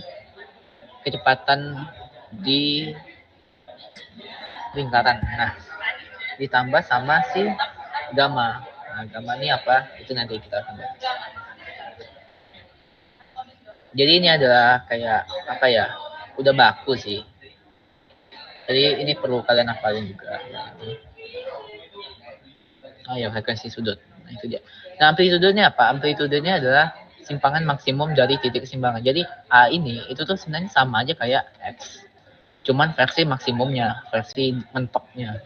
kecepatan di lingkaran. Nah, ditambah sama si gamma. Nah, gamma ini apa? Itu nanti kita akan bahas. Jadi ini adalah kayak apa ya? Udah baku sih. Jadi ini perlu kalian hafalin juga. Oh ya, frekuensi sudut. Nah, itu dia. Nah, amplitudenya apa? Amplitudenya adalah simpangan maksimum dari titik kesimbangan. Jadi A ini itu tuh sebenarnya sama aja kayak X. Cuman versi maksimumnya, versi mentoknya.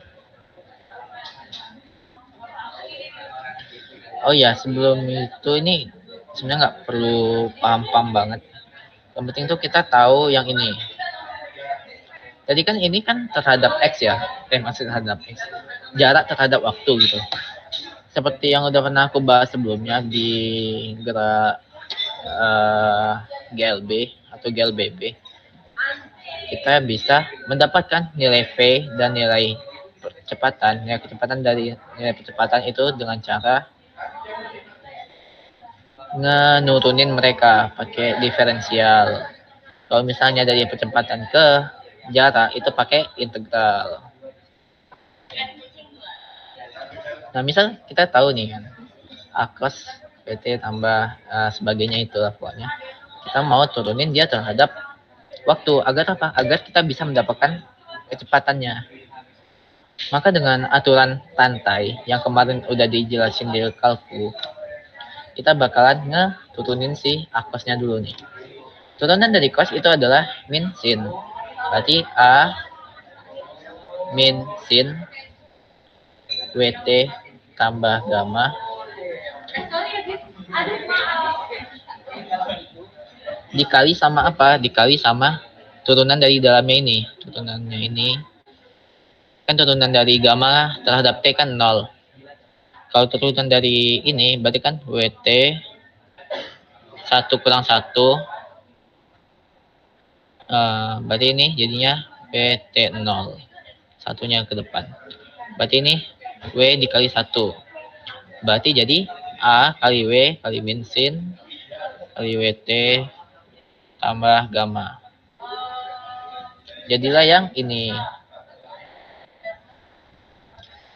Oh ya, sebelum itu ini sebenarnya nggak perlu paham-paham banget. Yang penting tuh kita tahu yang ini. Jadi kan ini kan terhadap X ya, masih terhadap X. Jarak terhadap waktu gitu. Seperti yang udah pernah aku bahas sebelumnya di gerak GLB atau GLBB, kita bisa mendapatkan nilai V dan nilai percepatan. Nilai kecepatan dari nilai percepatan itu dengan cara nurunin mereka pakai diferensial. Kalau misalnya dari percepatan ke jarak itu pakai integral. Nah, misal kita tahu nih kan, A cos PT tambah sebagainya itulah pokoknya. Kita mau turunin dia terhadap waktu agar apa? Agar kita bisa mendapatkan kecepatannya. Maka dengan aturan rantai yang kemarin udah dijelasin di kalku, kita bakalan ngeturunin si A cos-nya dulu nih. Turunan dari cos itu adalah min sin. Berarti A min sin WT tambah gamma dikali sama apa? Dikali sama turunan dari dalamnya ini. Turunannya ini kan turunan dari gamma terhadap T kan 0. Kalau turunan dari ini berarti kan WT 1 kurang 1. Berarti ini jadinya WT 0. Satunya ke depan. Berarti ini W dikali 1. Berarti jadi A kali W kali min sin kali WT tambah gamma. Jadilah yang ini.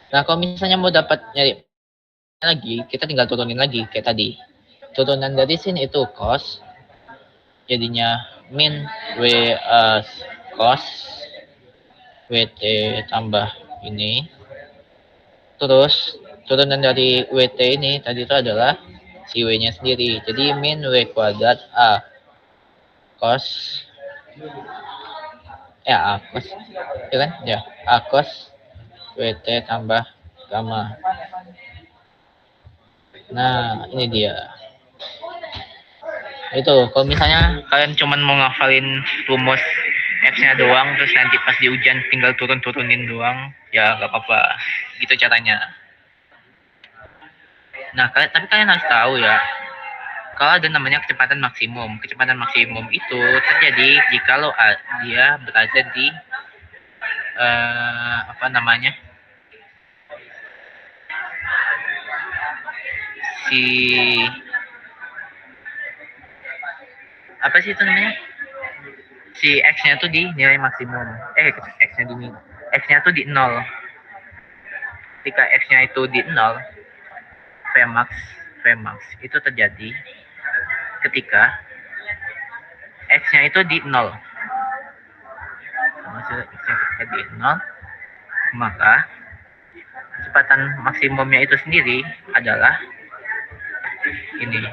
Nah, kalau misalnya mau dapat nyari lagi, kita tinggal turunin lagi kayak tadi. Turunan dari sin itu cos. Jadinya min W cos WT tambah ini. Terus turunan dari WT ini tadi itu adalah si W-nya sendiri. Jadi min W kuadrat A cos A cos ya kan? Ya, A cos WT tambah gamma. Nah, ini dia. Itu kalau misalnya kalian cuman mau ngafalin rumus X-nya doang, terus nanti pas di ujian tinggal turunin doang, ya gak apa-apa. Gitu caranya. Nah, tapi kalian harus tahu ya, kalau ada namanya kecepatan maksimum. Kecepatan maksimum itu terjadi jika dia berada di apa namanya, si apa sih itu namanya, si X-nya tuh di nilai maksimum. X-nya di X-nya tuh di nol. Ketika X-nya itu di nol, Vmax Vmax itu terjadi ketika X-nya itu di nol. Maksudnya X-nya di nol, maka kecepatan maksimumnya itu sendiri adalah ini.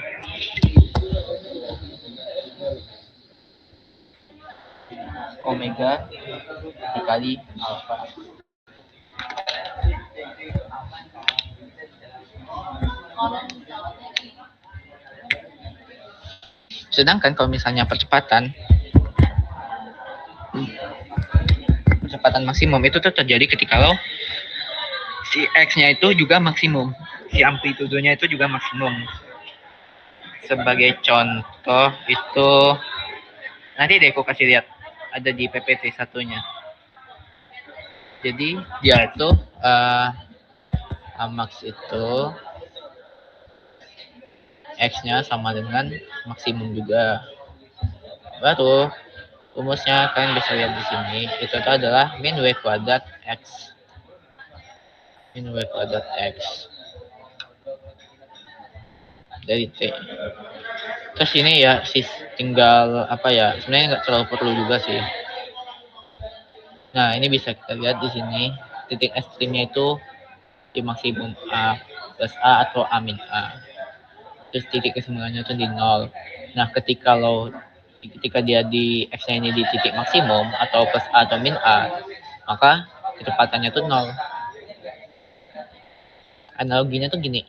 Omega dikali alpha. Sedangkan kalau misalnya percepatan maksimum itu tuh terjadi ketika si X-nya itu juga maksimum, si amplitudenya itu juga maksimum. Sebagai contoh itu nanti deh aku kasih lihat, ada di PPT satunya. Jadi dia itu Amax itu X-nya sama dengan maksimum juga. Baru rumusnya kalian bisa lihat di sini, itu adalah min W kuadrat X. Min W kuadrat X dari T. Terus ini ya tinggal apa ya, sebenarnya nggak terlalu perlu juga sih. Nah, ini bisa kita lihat di sini, titik ekstrimnya itu di maksimum A plus A atau A min A. Terus titik kesemuanya itu di nol. Nah, ketika dia di X-nya ini di titik maksimum atau plus A atau min A, maka kecepatannya itu nol. Analoginya tuh gini.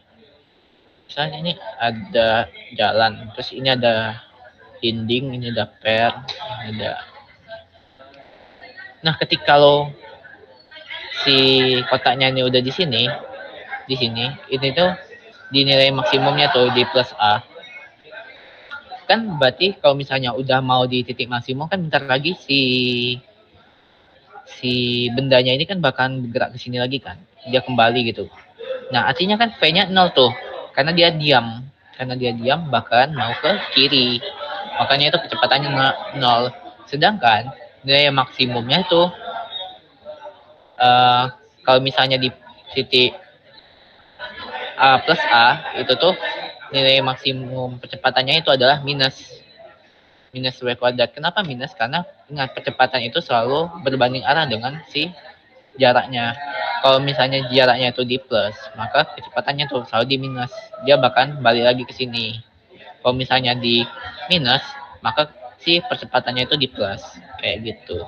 Misalnya ini ada jalan, terus ini ada dinding, ini ada ini ada. Nah, ketika si kotaknya ini udah di sini, ini tuh di nilai maksimumnya tuh di plus A. Kan berarti kalau misalnya udah mau di titik maksimum kan bentar lagi si bendanya ini kan bakalan bergerak ke sini lagi kan. Dia kembali gitu. Nah, artinya kan V-nya 0 tuh. Karena dia diam. Bakalan mau ke kiri. Makanya itu kecepatannya 0. Sedangkan nilai maksimumnya itu kalau misalnya di titik A plus A itu tuh nilai maksimum kecepatannya itu adalah minus W kuadrat. Kenapa minus? Karena ingat kecepatan itu selalu berbanding arah dengan si jaraknya. Kalau misalnya jaraknya itu di plus, maka kecepatannya tuh selalu di minus. Dia bahkan balik lagi ke sini. Kalau misalnya di minus, maka si percepatannya itu di plus. Kayak gitu.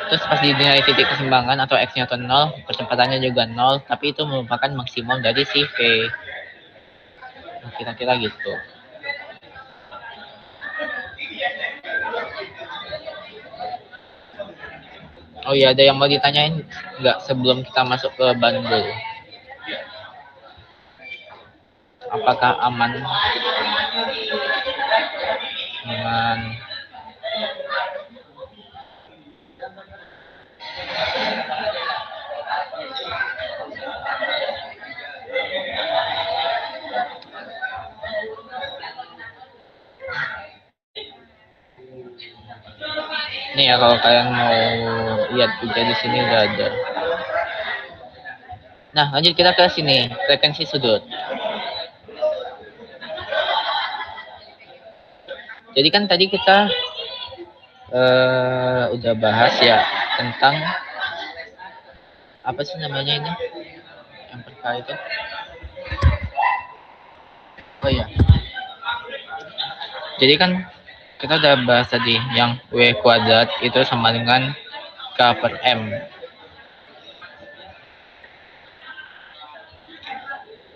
Terus pas dinilai titik keseimbangan atau X-nya itu 0, percepatannya juga 0, tapi itu merupakan maksimum dari si V. Kira-kira gitu. Oh iya, ada yang mau ditanyain nggak sebelum kita masuk ke Bandul? Apakah aman? Aman. Nih ya, kalau kalian mau lihat juga di sini udah ada. Nah, lanjut kita ke sini, frekuensi sudut. Jadi kan tadi kita udah bahas ya tentang apa sih namanya ini yang per K itu? Oh iya, jadi kan kita udah bahas tadi yang W kuadrat itu sama dengan K per M.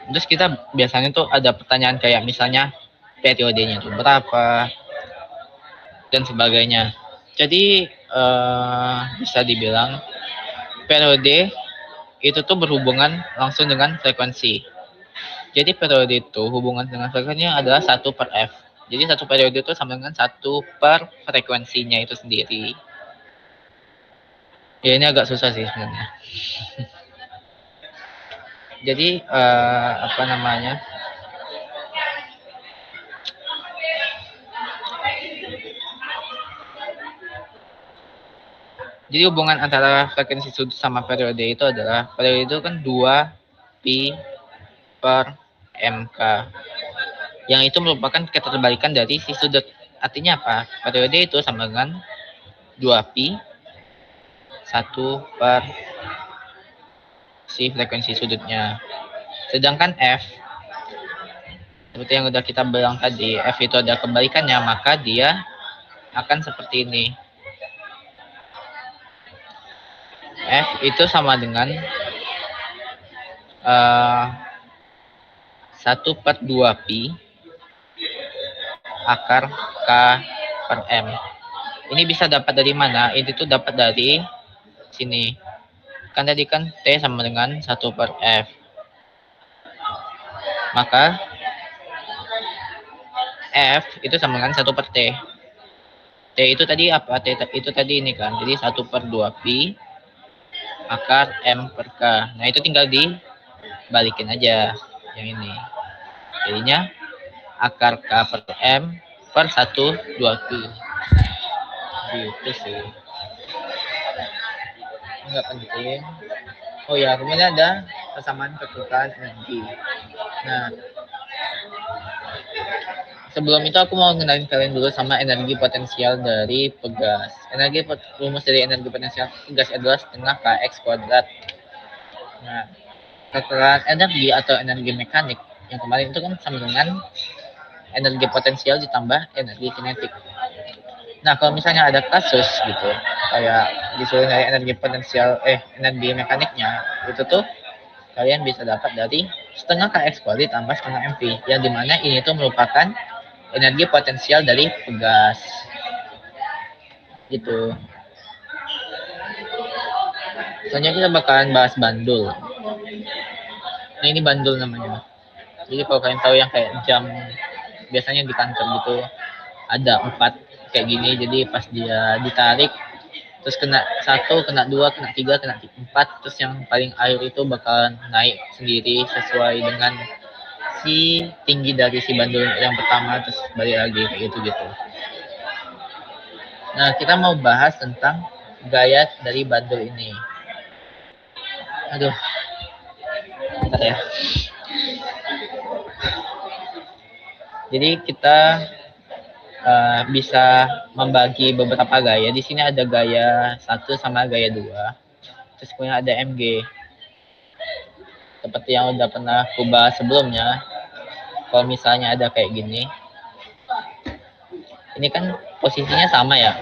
Terus kita biasanya tuh ada pertanyaan kayak misalnya periodenya itu berapa dan sebagainya. Jadi bisa dibilang periode itu tuh berhubungan langsung dengan frekuensi. Jadi periode itu hubungan dengan frekuensinya adalah 1/F. Jadi satu periode itu sama dengan 1 per frekuensinya itu sendiri. Ya ini agak susah sih sebenarnya. Jadi apa namanya? Jadi hubungan antara frekuensi sudut sama periode itu adalah periode itu kan 2 pi per mk. Yang itu merupakan keterbalikan dari si sudut. Artinya apa? Periode itu sama dengan 2 pi 1 per si frekuensi sudutnya. Sedangkan F seperti yang udah kita bilang tadi, F itu ada kebalikannya, maka dia akan seperti ini. F itu sama dengan 1/2 pi akar K per M. Ini bisa dapat dari mana? Ini tuh dapat dari sini. Kan tadi kan T sama dengan 1/F. Maka F itu sama dengan 1/T. T itu tadi apa? T itu tadi ini kan. Jadi 1/2 pi akar M per K. Nah itu tinggal dibalikin aja yang ini. Jadinya akar K per M per 1/2 pi. Gitu sih. Enggak penting. Oh ya, kemudian ada persamaan ketukan energi. Nah, sebelum itu aku mau kenalin kalian dulu sama energi potensial dari pegas. Rumus dari energi potensial pegas adalah setengah kx kuadrat. Nah, takaran energi atau energi mekanik yang kemarin itu kan sama dengan energi potensial ditambah energi kinetik. Nah, kalau misalnya ada kasus gitu, kayak disuruh dari energi potensial, energi mekaniknya, itu tuh kalian bisa dapat dari setengah kx kuadrat tambah setengah mv, yang dimana ini tuh merupakan energi potensial dari pegas gitu. Soalnya kita bakalan bahas bandul. Nah ini bandul namanya. Jadi kalau kalian tahu yang kayak jam biasanya di kantor gitu ada 4 kayak gini, jadi pas dia ditarik terus kena 1, kena 2, kena 3, kena 4, terus yang paling akhir itu bakalan naik sendiri sesuai dengan si tinggi dari si bandul yang pertama, terus balik lagi kayak gitu. Nah, kita mau bahas tentang gaya dari bandul ini. Aduh, bentar ya. Jadi kita bisa membagi beberapa gaya. Di sini ada gaya 1 sama gaya 2. Terus kemudian ada MG. Seperti yang udah pernah aku bahas sebelumnya. Kalau misalnya ada kayak gini. Ini kan posisinya sama ya.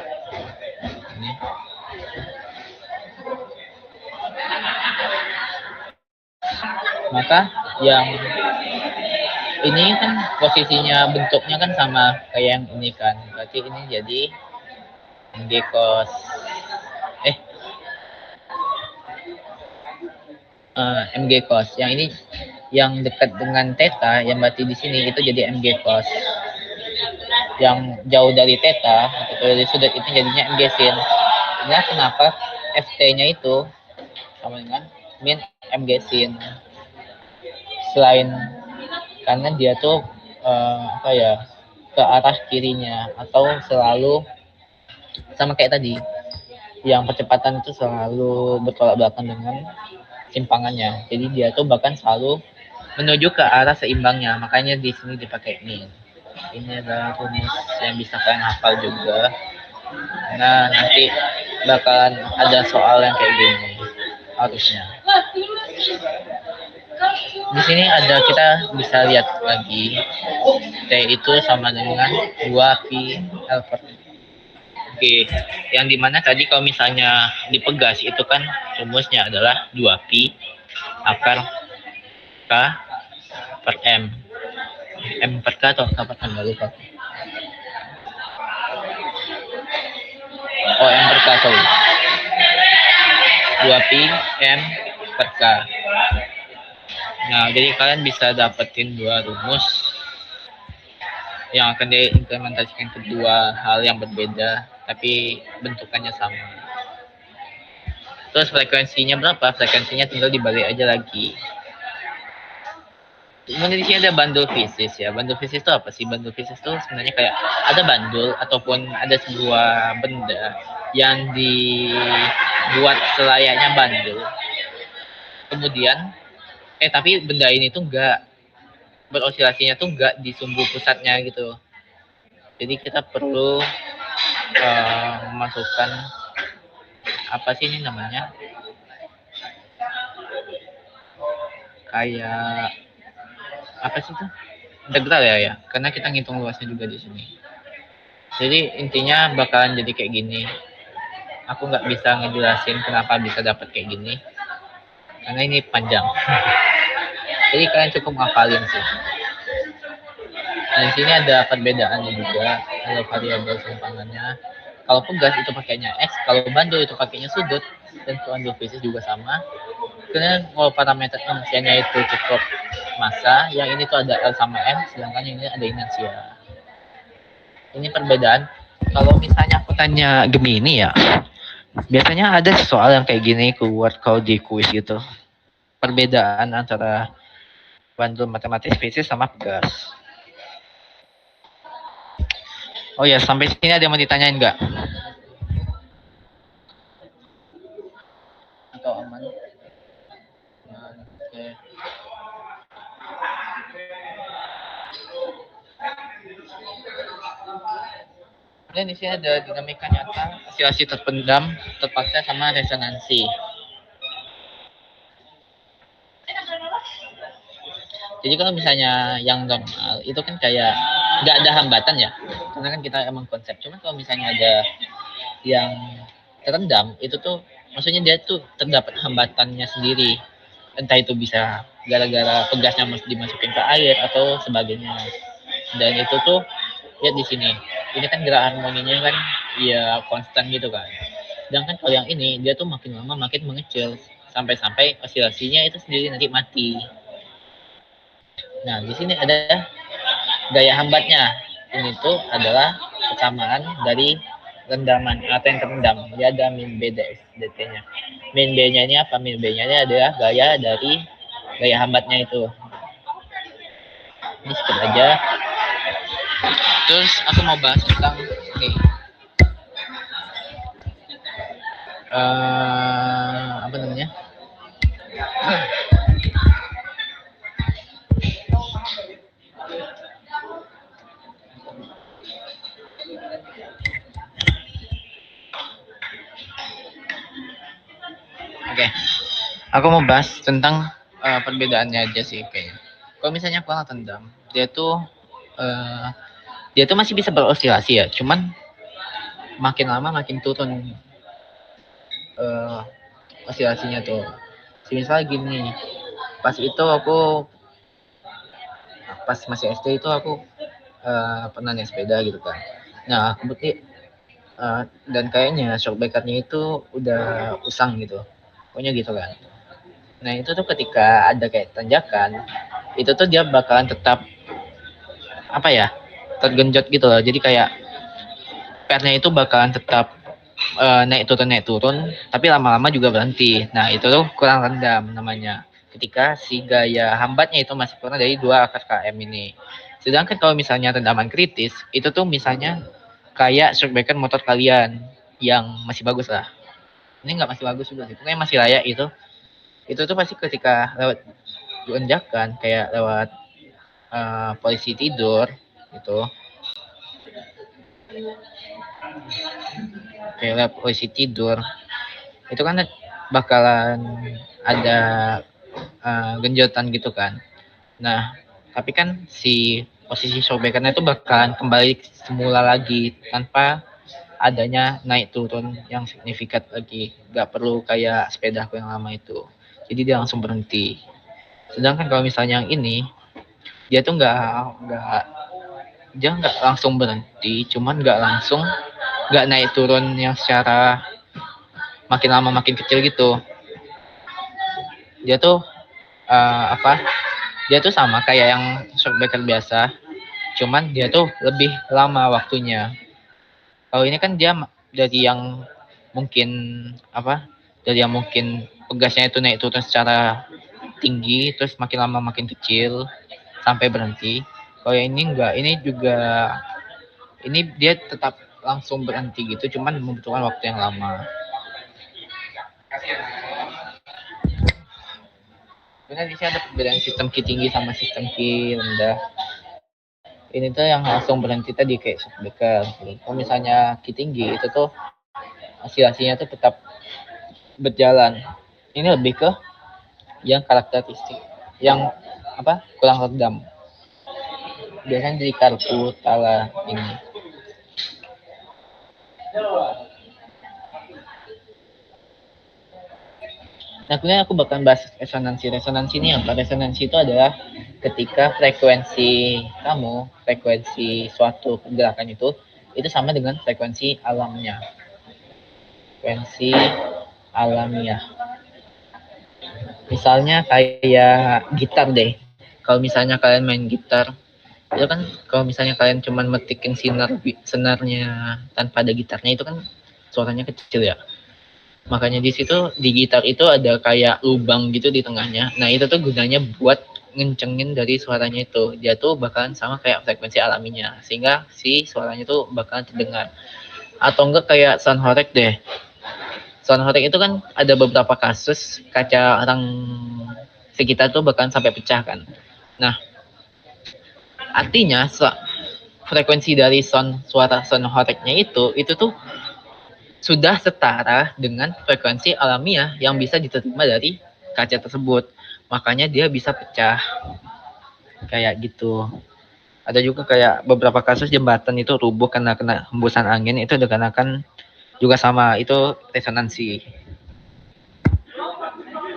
Ini. Maka yang ini kan posisinya bentuknya kan sama kayak yang ini kan. Berarti ini jadi MG cos MG cos. Yang ini yang dekat dengan theta, yang berarti di sini itu jadi MG cos. Yang jauh dari theta atau dari sudut itu jadinya MG sin. Nah, kenapa FT-nya itu sama dengan min MG sin? Selain karena dia tuh apa ya, ke arah kirinya atau selalu sama kayak tadi, yang percepatan itu selalu bertolak belakang dengan simpangannya. Jadi dia tuh bahkan selalu menuju ke arah seimbangnya. Makanya di sini dipakai min. Ini adalah rumus yang bisa kalian hafal juga. Nah, nanti bakalan ada soal yang kayak gini harusnya. Di sini ada kita bisa lihat lagi T itu sama dengan 2 pi L per. Oke, yang dimana tadi kalau misalnya dipegas itu kan rumusnya adalah 2 pi akar K per M. M per K atau K per M, nggak lupa. Oh, M per K, sorry. 2 pi M per K. Nah, jadi kalian bisa dapetin dua rumus yang akan diimplementasikan kedua hal yang berbeda, tapi bentukannya sama. Terus frekuensinya berapa? Frekuensinya tinggal dibalik aja lagi. Kemudian di sini ada bandul fisis ya. Bandul fisis itu apa sih? Bandul fisis itu sebenarnya kayak ada bandul ataupun ada sebuah benda yang dibuat selayaknya bandul. Kemudian, tapi benda ini tuh enggak berosilasinya tuh enggak di sumbu pusatnya gitu. Jadi kita perlu memasukkan apa sih ini namanya? Kayak apa sih tuh? Integral ya, karena kita ngitung luasnya juga di sini. Jadi intinya bakalan jadi kayak gini. Aku nggak bisa ngejelasin kenapa bisa dapat kayak gini, karena ini panjang. Jadi kalian cukup ngafalin sih. Nah, di sini ada perbedaannya juga, ada variabel simpangannya. Kalau pegas itu pakainya X, kalau bandul itu pakainya sudut, dan bandul fisis juga sama. Kemudian kalau parameter inersianya itu cukup massa, yang ini tuh ada L sama M, sedangkan yang ini ada inersia. Ini perbedaan. Kalau misalnya aku tanya Gemini ya, biasanya ada soal yang kayak gini keluar kalau di kuis gitu. Perbedaan antara bandul matematis fisis sama pegas. Oh ya, sampai sini ada yang mau ditanyain nggak? Atau aman? Oke. Dan di sini ada dinamika nyata, asilasi terpendam, terpaksa sama resonansi. Jadi kalau misalnya yang normal itu kan kayak nggak ada hambatan ya, karena kan kita emang konsep. Cuman kalau misalnya ada yang terendam itu tuh maksudnya dia tuh terdapat hambatannya sendiri, entah itu bisa gara-gara pegasnya mesti dimasukin ke air atau sebagainya. Dan itu tuh lihat di sini, ini kan gerak harmoninya kan ya konstan gitu kan. Sedangkan kalau yang ini dia tuh makin lama makin mengecil sampai-sampai osilasinya itu sendiri nanti mati. Nah, di sini ada gaya hambatnya. Ini tuh adalah kesamaan dari rendaman atau yang terendam. Dia ada min B dt-nya. Min B-nya ini apa? Min B-nya ini adalah gaya dari gaya hambatnya itu. Ini sedikit aja. Terus aku mau bahas tentang ini. Apa namanya? Oke, aku mau bahas tentang perbedaannya aja sih kayaknya. Kalau misalnya pelangak tendam, dia tuh masih bisa berosilasi ya, cuman makin lama makin turun osilasinya tuh. Misal gini, pas itu aku pas masih SD itu aku pernah naik sepeda gitu kan. Nah, kemudian dan kayaknya shock breakernya itu udah usang gitu. Pokoknya gitu kan. Nah, itu tuh ketika ada kayak tanjakan, itu tuh dia bakalan tetap apa ya? Tergenjot gitu loh. Jadi kayak pernya itu bakalan tetap naik turun, tapi lama-lama juga berhenti. Nah, itu tuh kurang rendam namanya. Ketika si gaya hambatnya itu masih kurang dari 2 akar km ini. Sedangkan kalau misalnya rendaman kritis, itu tuh misalnya kayak shock breaker motor kalian yang masih bagus lah. Ini nggak masih bagus juga sih, pokoknya masih layak itu. Itu tuh pasti ketika lewat lonjakan kayak lewat polisi tidur gitu, kayak lewat polisi tidur itu kan bakalan ada genjotan gitu kan. Nah, tapi kan si posisi shockbreaker itu bakalan kembali semula lagi tanpa adanya naik turun yang signifikan lagi. Nggak perlu kayak sepeda aku yang lama itu. Jadi dia langsung berhenti. Sedangkan kalau misalnya yang ini, dia tuh nggak dia nggak langsung berhenti, cuman nggak naik turun yang secara makin lama makin kecil gitu. Dia tuh apa? Dia tuh sama kayak yang shockbreaker biasa, cuman dia tuh lebih lama waktunya. Kalau ini kan dia dari yang mungkin apa? Dari yang mungkin pegasnya itu naik turun secara tinggi, terus makin lama makin kecil sampai berhenti. Kalau yang ini enggak, ini dia tetap langsung berhenti gitu, cuman membutuhkan waktu yang lama. Sebenarnya di sini ada perbedaan sistem Qi tinggi sama sistem Qi rendah. Ini tuh yang langsung berhenti tadi kayak shockbreaker. Kalau misalnya Qi tinggi itu tuh asilasinya tuh tetap berjalan. Ini lebih ke yang karakteristik, yang apa kurang redam. Biasanya di karpu tala ini. Nah, kemudian aku bakal bahas resonansi. Resonansi ini apa? Resonansi itu adalah ketika frekuensi suatu pergerakan itu sama dengan frekuensi alamnya. Frekuensi alamiah. Misalnya kayak gitar deh. Kalau misalnya kalian main gitar, itu kan kalau misalnya kalian cuma metikin senarnya tanpa ada gitarnya itu kan suaranya kecil ya. Makanya di situ di gitar itu ada kayak lubang gitu di tengahnya. Nah, itu tuh gunanya buat ngencengin dari suaranya itu. Dia tuh bakalan sama kayak frekuensi alaminya sehingga si suaranya tuh bakalan terdengar. Atau enggak kayak sound horeg deh. Sound horeg itu kan ada beberapa kasus kaca orang sekitar tuh bakalan sampai pecah kan. Nah, artinya frekuensi dari suara sound horegnya itu tuh sudah setara dengan frekuensi alamiah yang bisa diterima dari kaca tersebut. Makanya dia bisa pecah. Kayak gitu. Ada juga kayak beberapa kasus jembatan itu rubuh karena kena hembusan angin itu dikarenakan juga sama itu resonansi.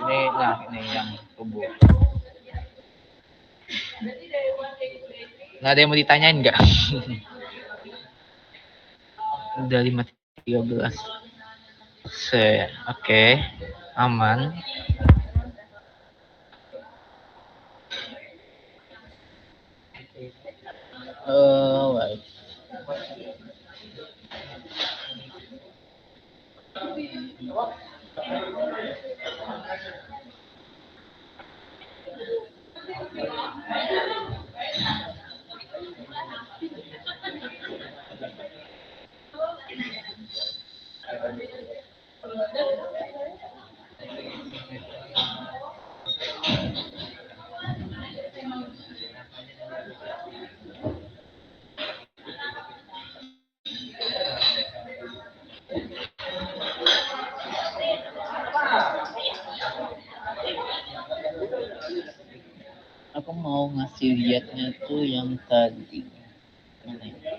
Ini yang rubuh. Nah, ada yang mau ditanyain nggak? Udah 5.13. Oke. Aman. Wait. Aku mau ngasih lihatnya tuh yang tadi. Mana ya?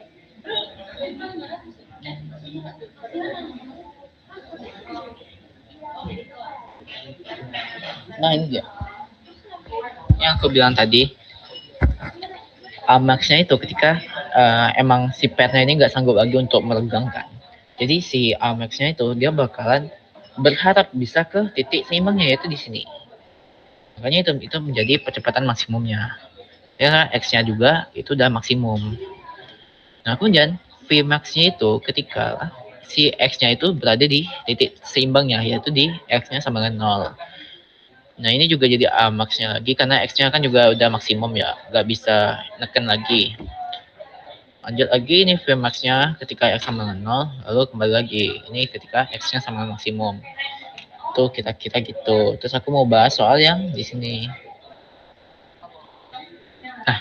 Nah, ini dia. Yang aku bilang tadi, Amax-nya itu ketika emang si petnya ini nggak sanggup lagi untuk meregangkan. Jadi si Amax-nya itu dia bakalan berharap bisa ke titik seimbangnya yaitu di sini. Makanya itu menjadi percepatan maksimumnya. Ya, X-nya juga itu udah maksimum. Nah, kemudian Vmax-nya itu ketika si X-nya itu berada di titik seimbangnya yaitu di X-nya sama dengan 0. Nah, ini juga jadi Amax-nya lagi karena X-nya kan juga udah maksimum ya, nggak bisa neken lagi. Lanjut lagi ini Vmax-nya ketika X sama dengan 0, lalu kembali lagi. Ini ketika X-nya sama maksimum. Tuh kita gitu. Terus aku mau bahas soal yang di sini. Nah,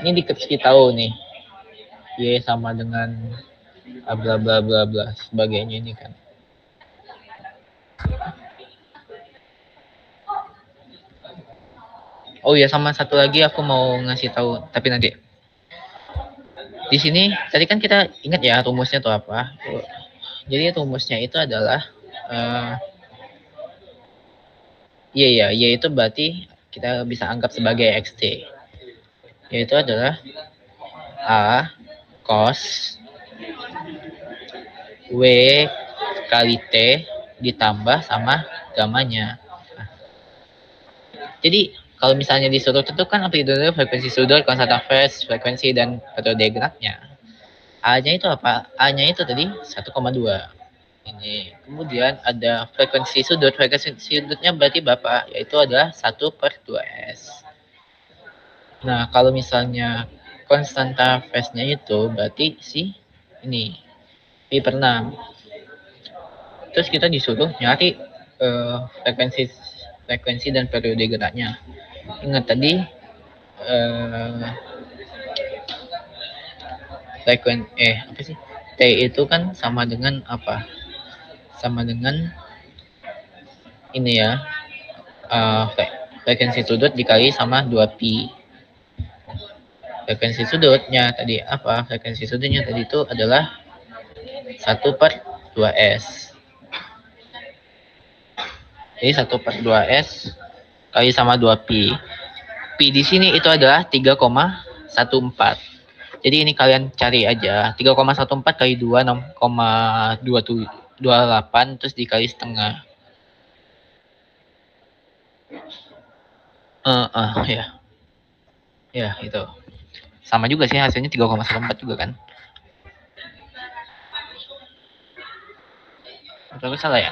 ini dikasih tahu nih. Y sama dengan bla bla bla bla sebagainya ini kan. Oh ya, sama satu lagi aku mau ngasih tahu, tapi nanti. Di sini tadi kan kita ingat ya rumusnya tuh apa? Jadi rumusnya itu adalah Y itu berarti kita bisa anggap sebagai XT. Yaitu adalah A cos W kali T ditambah sama gamanya. Nah, jadi kalau misalnya disuruh tentukan amplitude, frekuensi sudut, konstanta phase, frekuensi, dan periode geraknya. A-nya itu apa? A-nya itu tadi 1,2. Ini. Kemudian ada frekuensi sudut. Frekuensi sudutnya berarti Bapak, yaitu adalah 1/2S. Nah, kalau misalnya konstanta phase-nya itu berarti ini pi/6. Terus kita disuruh nyari frekuensi dan periode geraknya. Ingat tadi apa sih? T itu kan sama dengan apa? Sama dengan ini ya. Frekuensi sudut dikali sama 2pi. Frekuensi sudutnya tadi apa? Frekuensi sudutnya tadi itu adalah 1/2S. Jadi 1/2S kali sama 2pi. Pi di sini itu adalah 3,14. Jadi ini kalian cari aja. 3,14 kali 2, 6,28 terus dikali setengah. Ya. Ya, itu. Sama juga sih hasilnya 3,14 juga kan. Atau salah ya?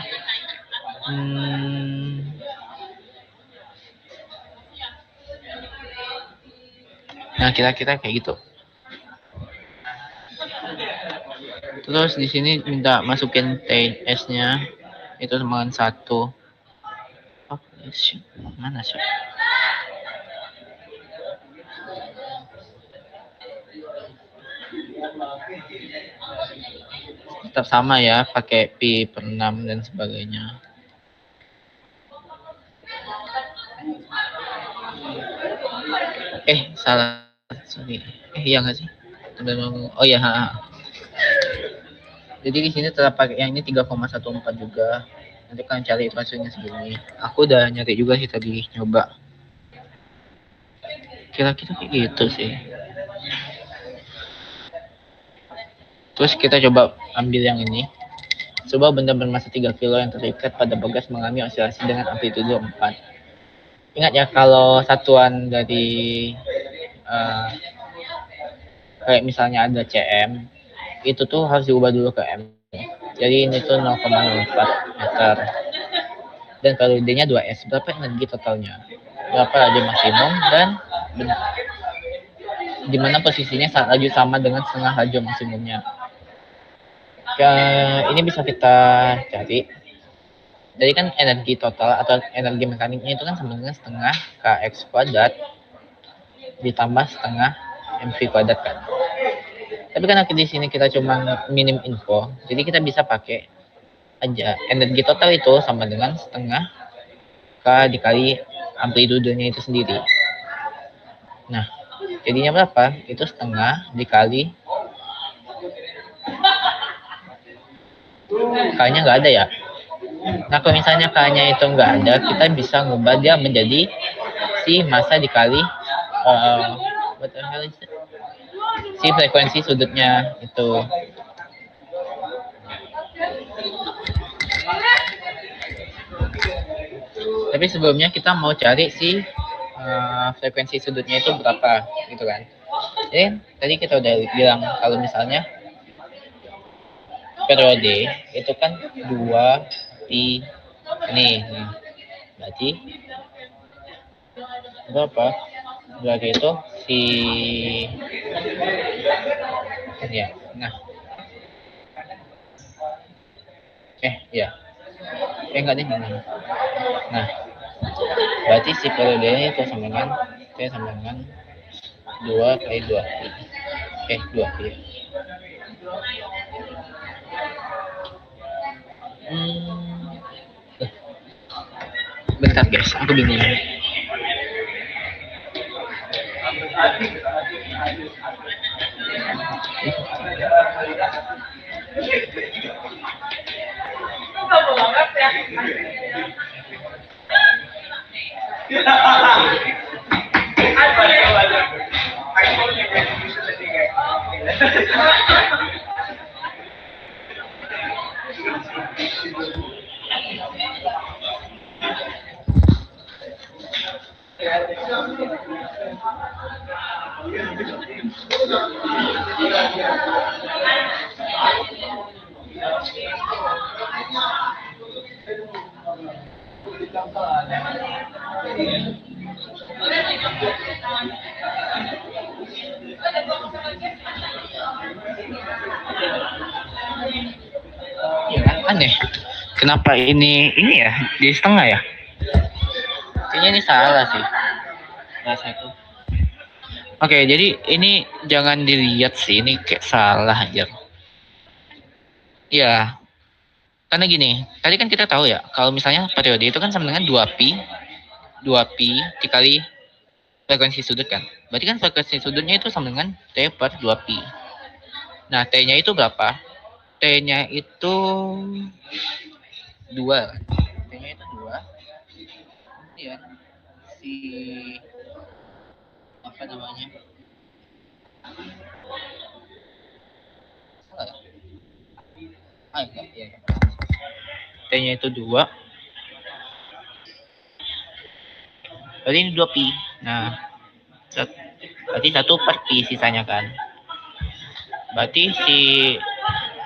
Nah, kira-kira kayak gitu. Terus di sini minta masukin TS-nya itu sama 1. Oh, mana sih? Tetap sama ya, pakai pi/6 dan sebagainya. Salah. Sorry. Iya nggak sih? Oh ya. Jadi di sini tetap pakai yang ini 3,14 juga. Nanti kalian cari hasilnya segini. Aku udah nyari juga sih tadi nyoba. Kira-kira kayak gitu sih. Terus kita coba ambil yang ini. Sebuah benda bermassa 3 kilo yang terikat pada bagas mengalami osilasi dengan amplitude 4. Ingat ya, kalau satuan dari kayak misalnya ada cm, itu tuh harus diubah dulu ke m. Jadi ini tuh 0,04 meter. Dan periodenya 2S. Berapa energi totalnya? Berapa laju maksimum dan di mana posisinya saat laju sama dengan setengah laju maksimumnya. Ini bisa kita cari. Jadi kan energi total atau energi mekaniknya itu kan sama dengan setengah kx kuadrat ditambah setengah mv kuadrat kan. Tapi kan di sini kita cuma minim info, jadi kita bisa pakai aja energi total itu sama dengan setengah k dikali amplitudenya itu sendiri. Nah, jadinya berapa? Itu setengah dikali k-nya nggak ada ya. Nah, kalau misalnya k-nya itu nggak ada, kita bisa ngubah dia menjadi si massa dikali si frekuensi sudutnya itu. Tapi sebelumnya kita mau cari si frekuensi sudutnya itu berapa gitu kan. Jadi tadi kita udah bilang kalau misalnya periode itu kan 2 pi ini. Berarti berapa? Berarti itu si ini ya. Nah. Ya. Enggak deh ini. Nah. Berarti si periodenya itu sama dengan T sama dengan 2 kali 2 pi. 2 pi. Bentar guys, aku bingung. Aneh. Kenapa ini ya di setengah ya? Kayaknya ini salah sih. Rasaku. Oke, jadi ini jangan dilihat sih, ini kayak salah aja. Iya, karena gini, tadi kan kita tahu ya, kalau misalnya periode itu kan sama dengan 2pi dikali frekuensi sudut kan. Berarti kan frekuensi sudutnya itu sama dengan T per 2pi. Nah, T-nya itu berapa? T-nya itu 2. T-nya itu 2. Kemudian si apa namanya? Salah ya? Enggak, iya. T-nya itu 2. Berarti ini 2pi. Nah, berarti 1 per pi sisanya kan. Berarti si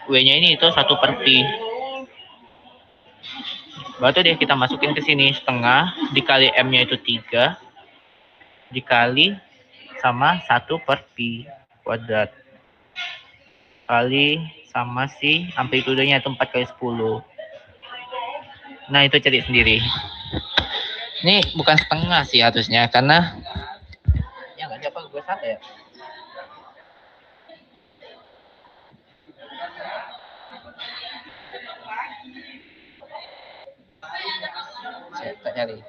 W-nya ini itu 1 per pi. Berarti deh kita masukin ke sini setengah dikali M-nya itu 3 dikali sama 1 per pi kuadrat kali sama si amplitudenya itu 4 kali 10. Nah, itu cari sendiri. Ini bukan setengah sih harusnya karena ya nggak dapat gue satu ya. Saya cari.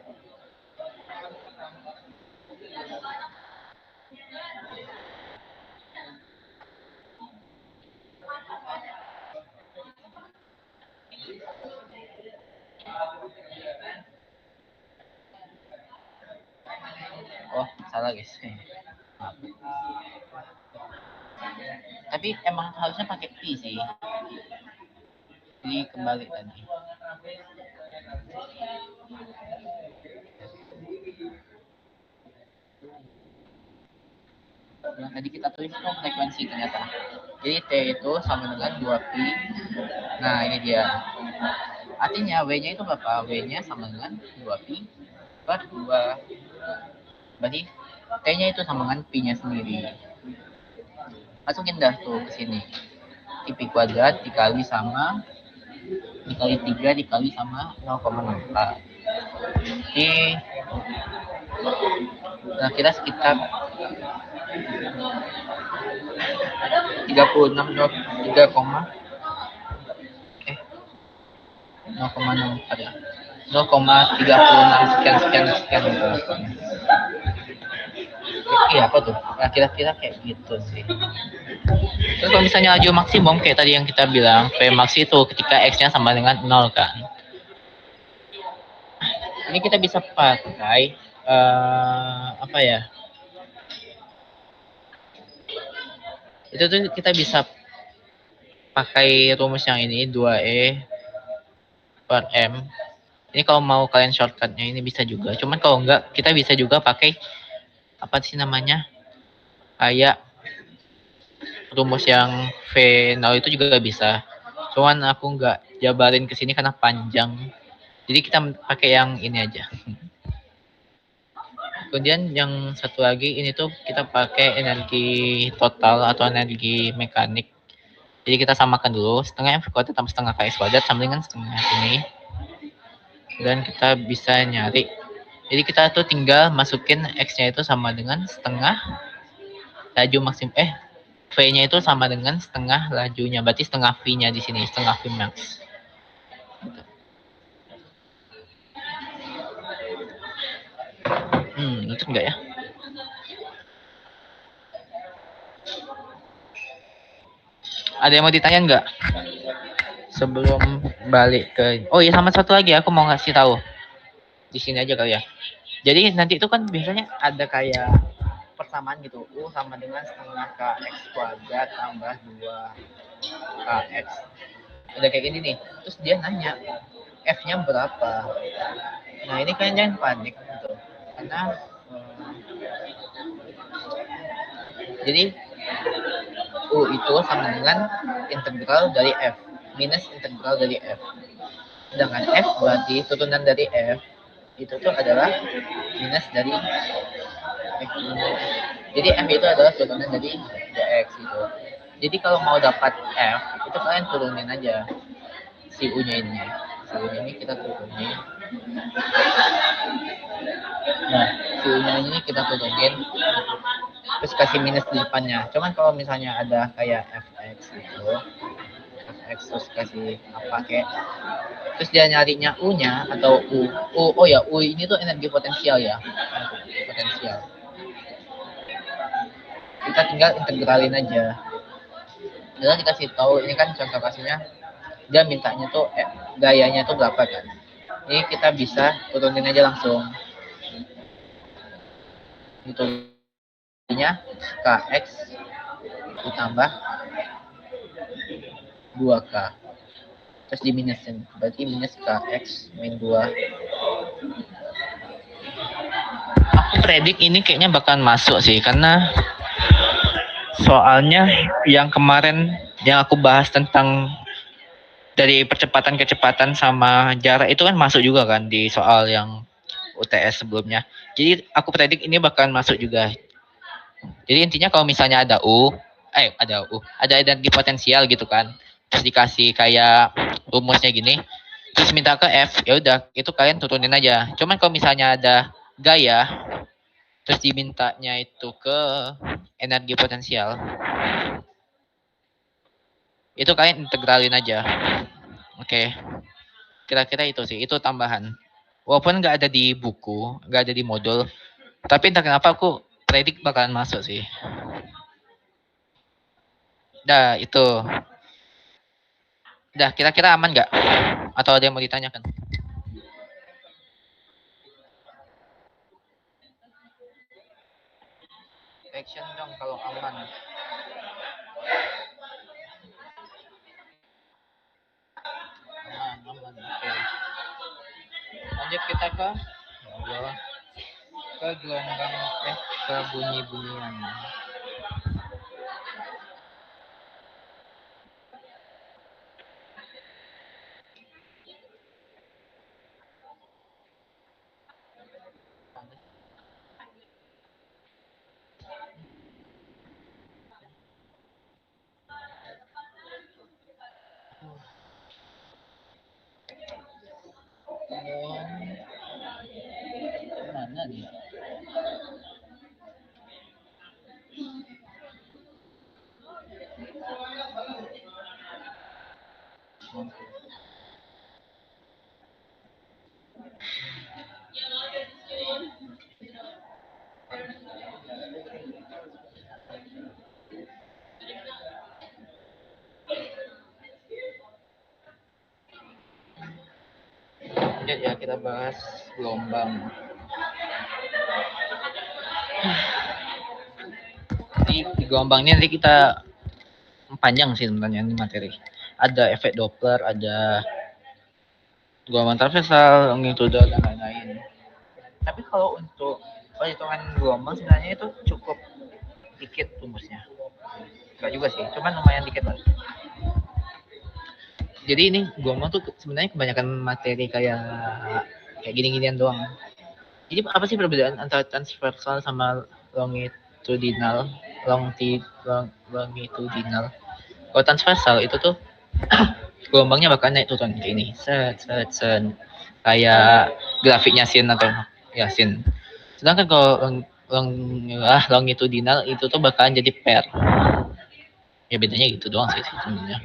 Oh, salah guys. Tapi emang harusnya pakai pi sih. Jadi kembali tadi. Yang tadi kita tulis itu frekuensi ternyata. Jadi T itu sama dengan 2pi. Nah, ini dia. Artinya W-nya itu berapa? W-nya sama dengan 2pi per 2. Berarti T-nya itu sama dengan pi-nya sendiri. Masukin dah tuh ke sini. Pi kuadrat dikali 3 dikali sama 0,04. Oke. Nah, kita sekitar 36 3, 0,64 ya. 0,36 sekian. Iya apa tuh? Nah, kira-kira kayak gitu sih. Terus kalau misalnya laju maksimum kayak tadi yang kita bilang, P max itu ketika X-nya sama dengan 0 kan. Ini kita bisa pakai apa ya? Itu tuh kita bisa pakai rumus yang ini 2E per M. Ini kalau mau kalian shortcutnya ini bisa juga. Cuman kalau enggak kita bisa juga pakai apa sih namanya? Kayak rumus yang V0 itu juga bisa. Cuman aku enggak jabarin ke sini karena panjang. Jadi kita pakai yang ini aja. Kemudian yang satu lagi ini tuh kita pakai energi total atau energi mekanik. Jadi kita samakan dulu setengah M kuadrat tambah setengah KS kuadrat sama dengan setengah ini. Dan kita bisa nyari. Jadi kita tuh tinggal masukin X-nya itu sama dengan setengah laju maksimum V-nya itu sama dengan setengah lajunya. Berarti setengah V-nya di sini, setengah V max. Itu enggak ya? Ada yang mau ditanya nggak? Sebelum balik ke, oh iya sama satu lagi aku mau ngasih tahu di sini aja kali ya. Jadi nanti itu kan biasanya ada kayak persamaan gitu, U sama dengan setengah kx kuadrat tambah 2 kx. Udah kayak gini nih, terus dia nanya f-nya berapa. Nah ini kalian jangan panik gitu, karena jadi U itu sama dengan integral dari f minus integral dari f. Sedangkan f berarti turunan dari f itu tuh adalah minus dari f ini. Jadi f itu adalah turunan dari dx gitu. Jadi kalau mau dapat f itu kalian turunin aja si u-nya ini. Si u-nya ini kita turunin. Nah, si u-nya ini kita turunin. Terus kasih minus di depannya. Cuman kalau misalnya ada kayak fx gitu, fx terus kasih apa kayak, terus dia nyarinya u-nya atau oh ya u ini tuh energi potensial ya, potensial. Kita tinggal integralin aja. Jadi dikasih tahu ini kan contoh kasusnya dia mintanya tuh gayanya tuh berapa kan. Ini kita bisa turunin aja langsung. Itu nya kx ditambah 2k. Terus diminusin. Berarti minus kx min 2. Aku predik ini kayaknya bakalan masuk sih karena soalnya yang kemarin yang aku bahas tentang dari kecepatan sama jarak itu kan masuk juga kan di soal yang UTS sebelumnya. Jadi aku predik ini bakalan masuk juga. Jadi intinya kalau misalnya ada energi potensial gitu kan, terus dikasih kayak rumusnya gini, terus minta ke F, ya udah itu kalian turunin aja. Cuman kalau misalnya ada gaya, terus dimintanya itu ke energi potensial, itu kalian integralin aja. Oke, kira-kira itu sih, itu tambahan. Walaupun nggak ada di buku, nggak ada di modul, tapi entah kenapa aku predik bakalan masuk sih. Dah, itu. Dah, kira-kira aman nggak? Atau ada yang mau ditanyakan? Action dong kalau aman. Aman. Oke. Lanjut kita ke ke gelombang ke bunyi-bunyian. Mana nih? Lanjut ya, kita bahas gelombang. Di gelombang ini nanti kita panjang sih sebenarnya ini materi. Ada efek Doppler, ada gelombang transversal, longitudinal dan lain-lain. Tapi kalau untuk perhitungan gelombang sebenarnya itu cukup dikit rumusnya. Enggak juga sih, cuman lumayan dikit lah. Jadi ini gelombang tuh sebenarnya kebanyakan materi kayak gini-ginian doang. Jadi apa sih perbedaan antara transversal sama longitudinal? Longitudinal. Kalau transversal itu tuh gelombangnya bakal naik turun kayak ini. Set. Kayak grafiknya sin atau ya sin. Sedangkan kalau longitudinal itu tuh bakalan jadi pair. Ya bedanya gitu doang sih sebenarnya.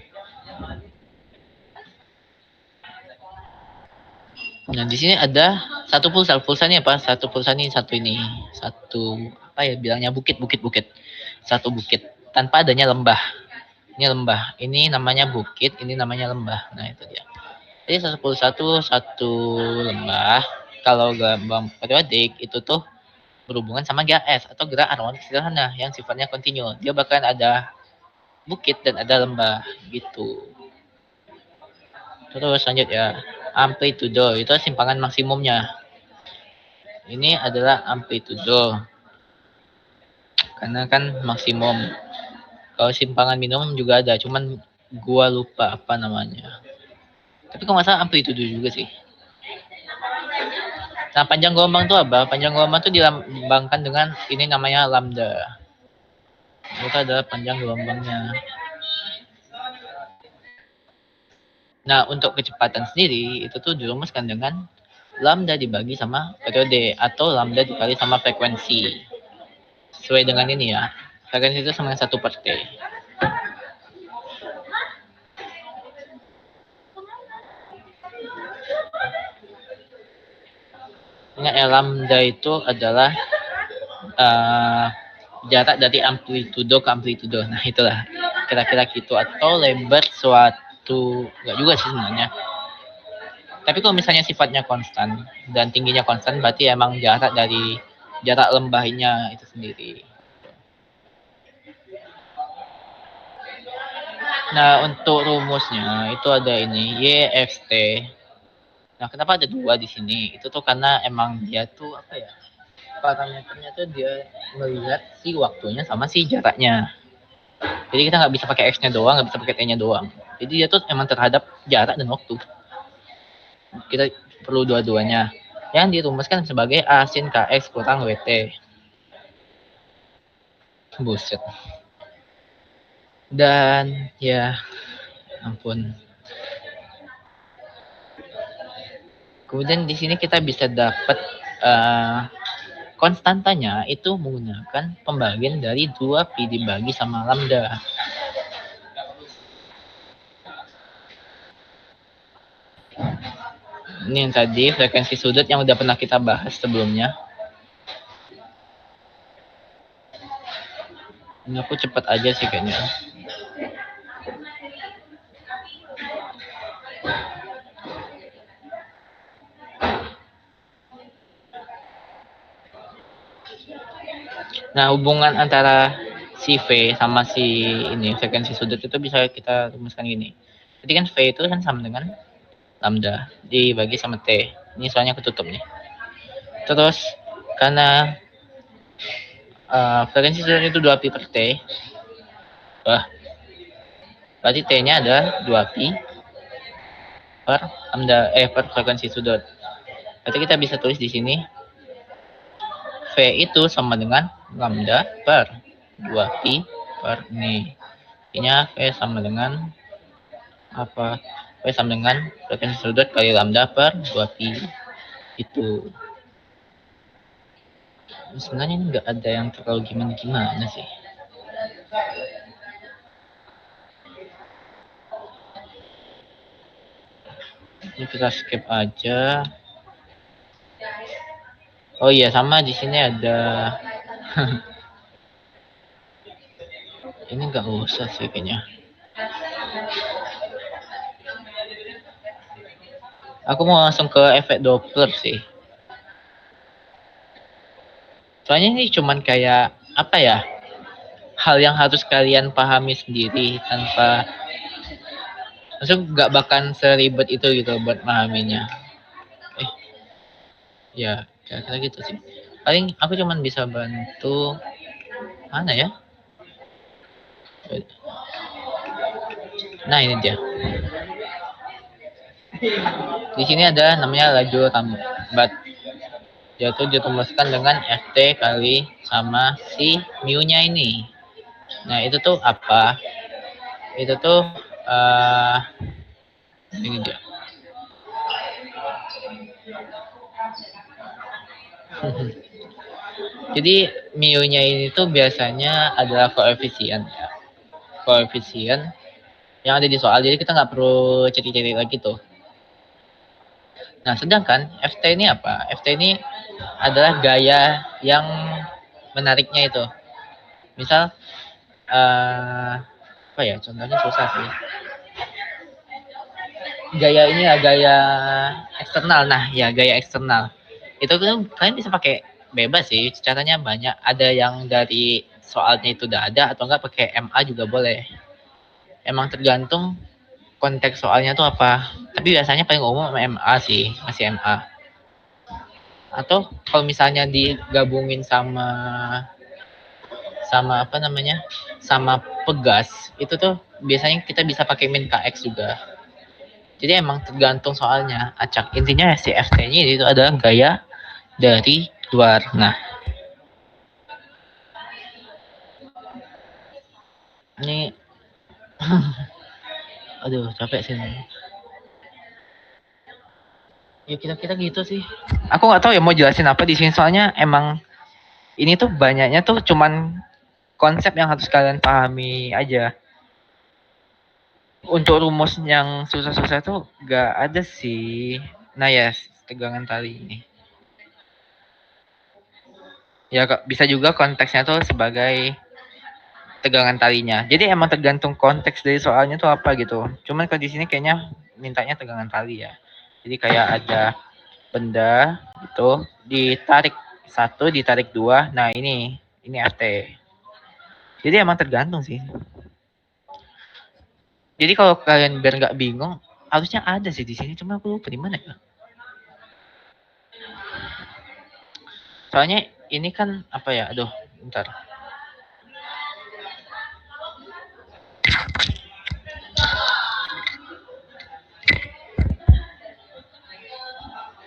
Nah di sini ada satu pulsa. Pulsanya apa? Satu pulsa ini satu ini. Satu apa ya bilangnya bukit. Satu bukit tanpa adanya lembah. Ini lembah. Ini namanya bukit, ini namanya lembah. Nah, itu dia. Jadi 111 satu lembah. Kalau gelombang periodik itu tuh berhubungan sama GAS atau gerak harmonik sederhana yang sifatnya kontinu. Dia bahkan ada bukit dan ada lembah gitu. Terus lanjut ya. Amplitudo itu simpangan maksimumnya. Ini adalah amplitudo. Karena kan maksimum. Kalau simpangan minimum juga ada, cuman gua lupa apa namanya. Tapi kalau nggak salah amplitudo juga sih. Nah, panjang gelombang itu apa? Panjang gelombang itu dilambangkan dengan ini namanya lambda. Itu adalah panjang gelombangnya. Nah, untuk kecepatan sendiri itu tuh dirumuskan dengan lambda dibagi sama periode atau lambda dikali sama frekuensi. Sesuai dengan ini ya. Frekuensi itu sama dengan 1 per T. Ingat ya, lambda itu adalah jarak dari amplitudo ke amplitudo. Nah, itulah kira-kira gitu, atau lebar suatu, enggak juga sih sebenarnya. Tapi kalau misalnya sifatnya konstan dan tingginya konstan, berarti emang jarak dari jarak lembahnya itu sendiri. Nah, untuk rumusnya itu ada ini YXT. Nah, kenapa ada dua di sini? Itu tuh karena emang dia tuh apa ya? Parameternya tuh dia melihat si waktunya sama si jaraknya. Jadi kita nggak bisa pakai X-nya doang, nggak bisa pakai T-nya doang. Jadi dia tuh emang terhadap jarak dan waktu. Kita perlu dua-duanya. Yang dirumuskan sebagai A sin KX kurang WT. Buset. Dan ya ampun. Kemudian di sini kita bisa dapat konstantanya itu menggunakan pembagian dari 2pi dibagi sama lambda. Ini yang tadi frekuensi sudut yang udah pernah kita bahas sebelumnya. Ini aku cepat aja sih kayaknya. Nah, hubungan antara si V sama si ini frekuensi sudut itu bisa kita rumuskan gini. Jadi kan V itu kan sama dengan lambda dibagi sama T. Ini soalnya ketutup nih. Terus karena frekuensi sudut itu 2pi per T. Wah. Berarti T-nya ada 2pi per lambda per frekuensi sudut. Berarti kita bisa tulis di sini V itu sama dengan lambda per 2pi per ini. Artinya V sama dengan apa? V sama dengan frekuensi sudut kali lambda per 2pi. Itu. Sebenarnya ini nggak ada yang terlalu gimana sih. Ini kita skip aja. Oh iya, sama di sini ada ini nggak usah sih kayaknya. Aku mau langsung ke efek Doppler sih. Soalnya ini cuman kayak apa ya? Hal yang harus kalian pahami sendiri tanpa maksudnya nggak bahkan seribet itu gitu buat memahaminya. Ya kira-kira gitu sih. Paling aku cuman bisa bantu mana ya? Nah, ini dia. Di sini ada namanya laju lambat. Dia tuh dirumuskan dengan Ft kali sama si mu-nya ini. Nah, itu tuh apa? Itu tuh ini dia. Jadi mu-nya ini tuh biasanya adalah koefisien ya. Koefisien yang ada di soal. Jadi kita nggak perlu cari-cari lagi tuh. Nah, sedangkan Ft ini apa? Ft ini adalah gaya yang menariknya itu. Misal Apa ya? Contohnya susah sih. Gaya ini ya, gaya eksternal. Nah, ya gaya eksternal. Itu kan kalian bisa pakai bebas sih. Caranya banyak. Ada yang dari soalnya itu udah ada atau enggak pakai MA juga boleh. Emang tergantung konteks soalnya tuh apa. Tapi biasanya paling umum MA sih, masih MA. Atau kalau misalnya digabungin sama sama apa namanya? Sama pegas, itu tuh biasanya kita bisa pakai min KX juga. Jadi emang tergantung soalnya. Acak intinya si FT-nya itu adalah gaya dari luar. Nah, ini aduh capek sih. Ya kita gitu sih. Aku nggak tahu ya mau jelasin apa di sini soalnya emang ini tuh banyaknya tuh cuman konsep yang harus kalian pahami aja. Untuk rumus yang susah-susah tuh gak ada sih. Nah ya, tegangan tali ini. Ya bisa juga konteksnya tuh sebagai tegangan talinya. Jadi emang tergantung konteks dari soalnya tuh apa gitu. Cuman kalau di sini kayaknya mintanya tegangan tali ya. Jadi kayak ada benda itu ditarik satu, ditarik dua. Nah ini RT. Jadi emang tergantung sih. Jadi kalau kalian biar nggak bingung, harusnya ada sih di sini. Cuma aku lupa di mana ya. Soalnya ini kan apa ya? Aduh, bentar.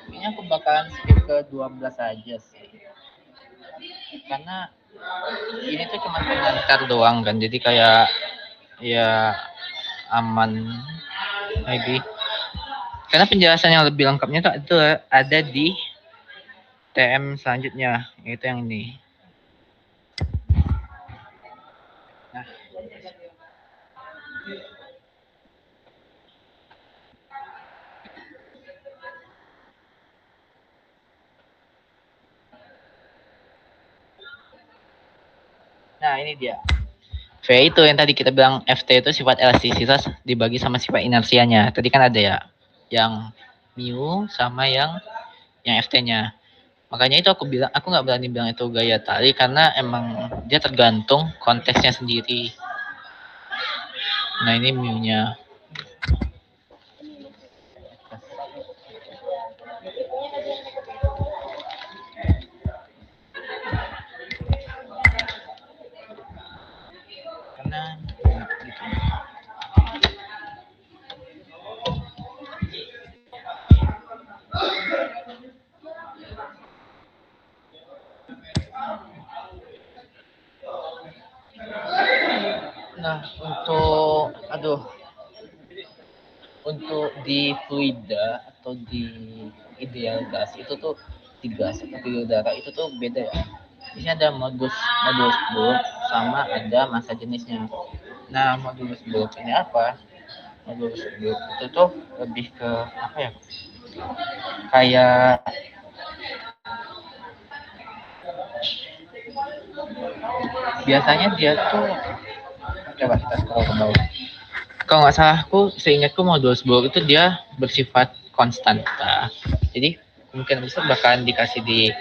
Kayaknya aku bakalan skip ke 12 aja sih. Karena ini tuh cuma pengantar doang kan. Jadi kayak ya aman maybe. Karena penjelasan yang lebih lengkapnya tuh itu ada di TM selanjutnya, yaitu yang ini. Nah, nah ini dia. V itu yang tadi kita bilang FT itu sifat elastisitas dibagi sama sifat inersianya. Tadi kan ada ya yang mu sama yang FT-nya. Makanya itu aku bilang aku nggak berani bilang itu gaya tali karena emang dia tergantung konteksnya sendiri. Nah ini mu-nya. Karena gitu. Nah untuk di fluida atau di ideal gas itu tuh di gas atau di udara itu tuh beda ya. Di sini ada modulus bulk sama ada massa jenisnya. Nah modulus bulk ini apa? Modulus bulk itu tuh lebih ke apa ya? Kayak biasanya dia tuh coba kita scroll ke bawah. Kalau nggak salah aku seingatku modulus bulk itu dia bersifat konstan. Nah, jadi mungkin besar bakalan dikasih di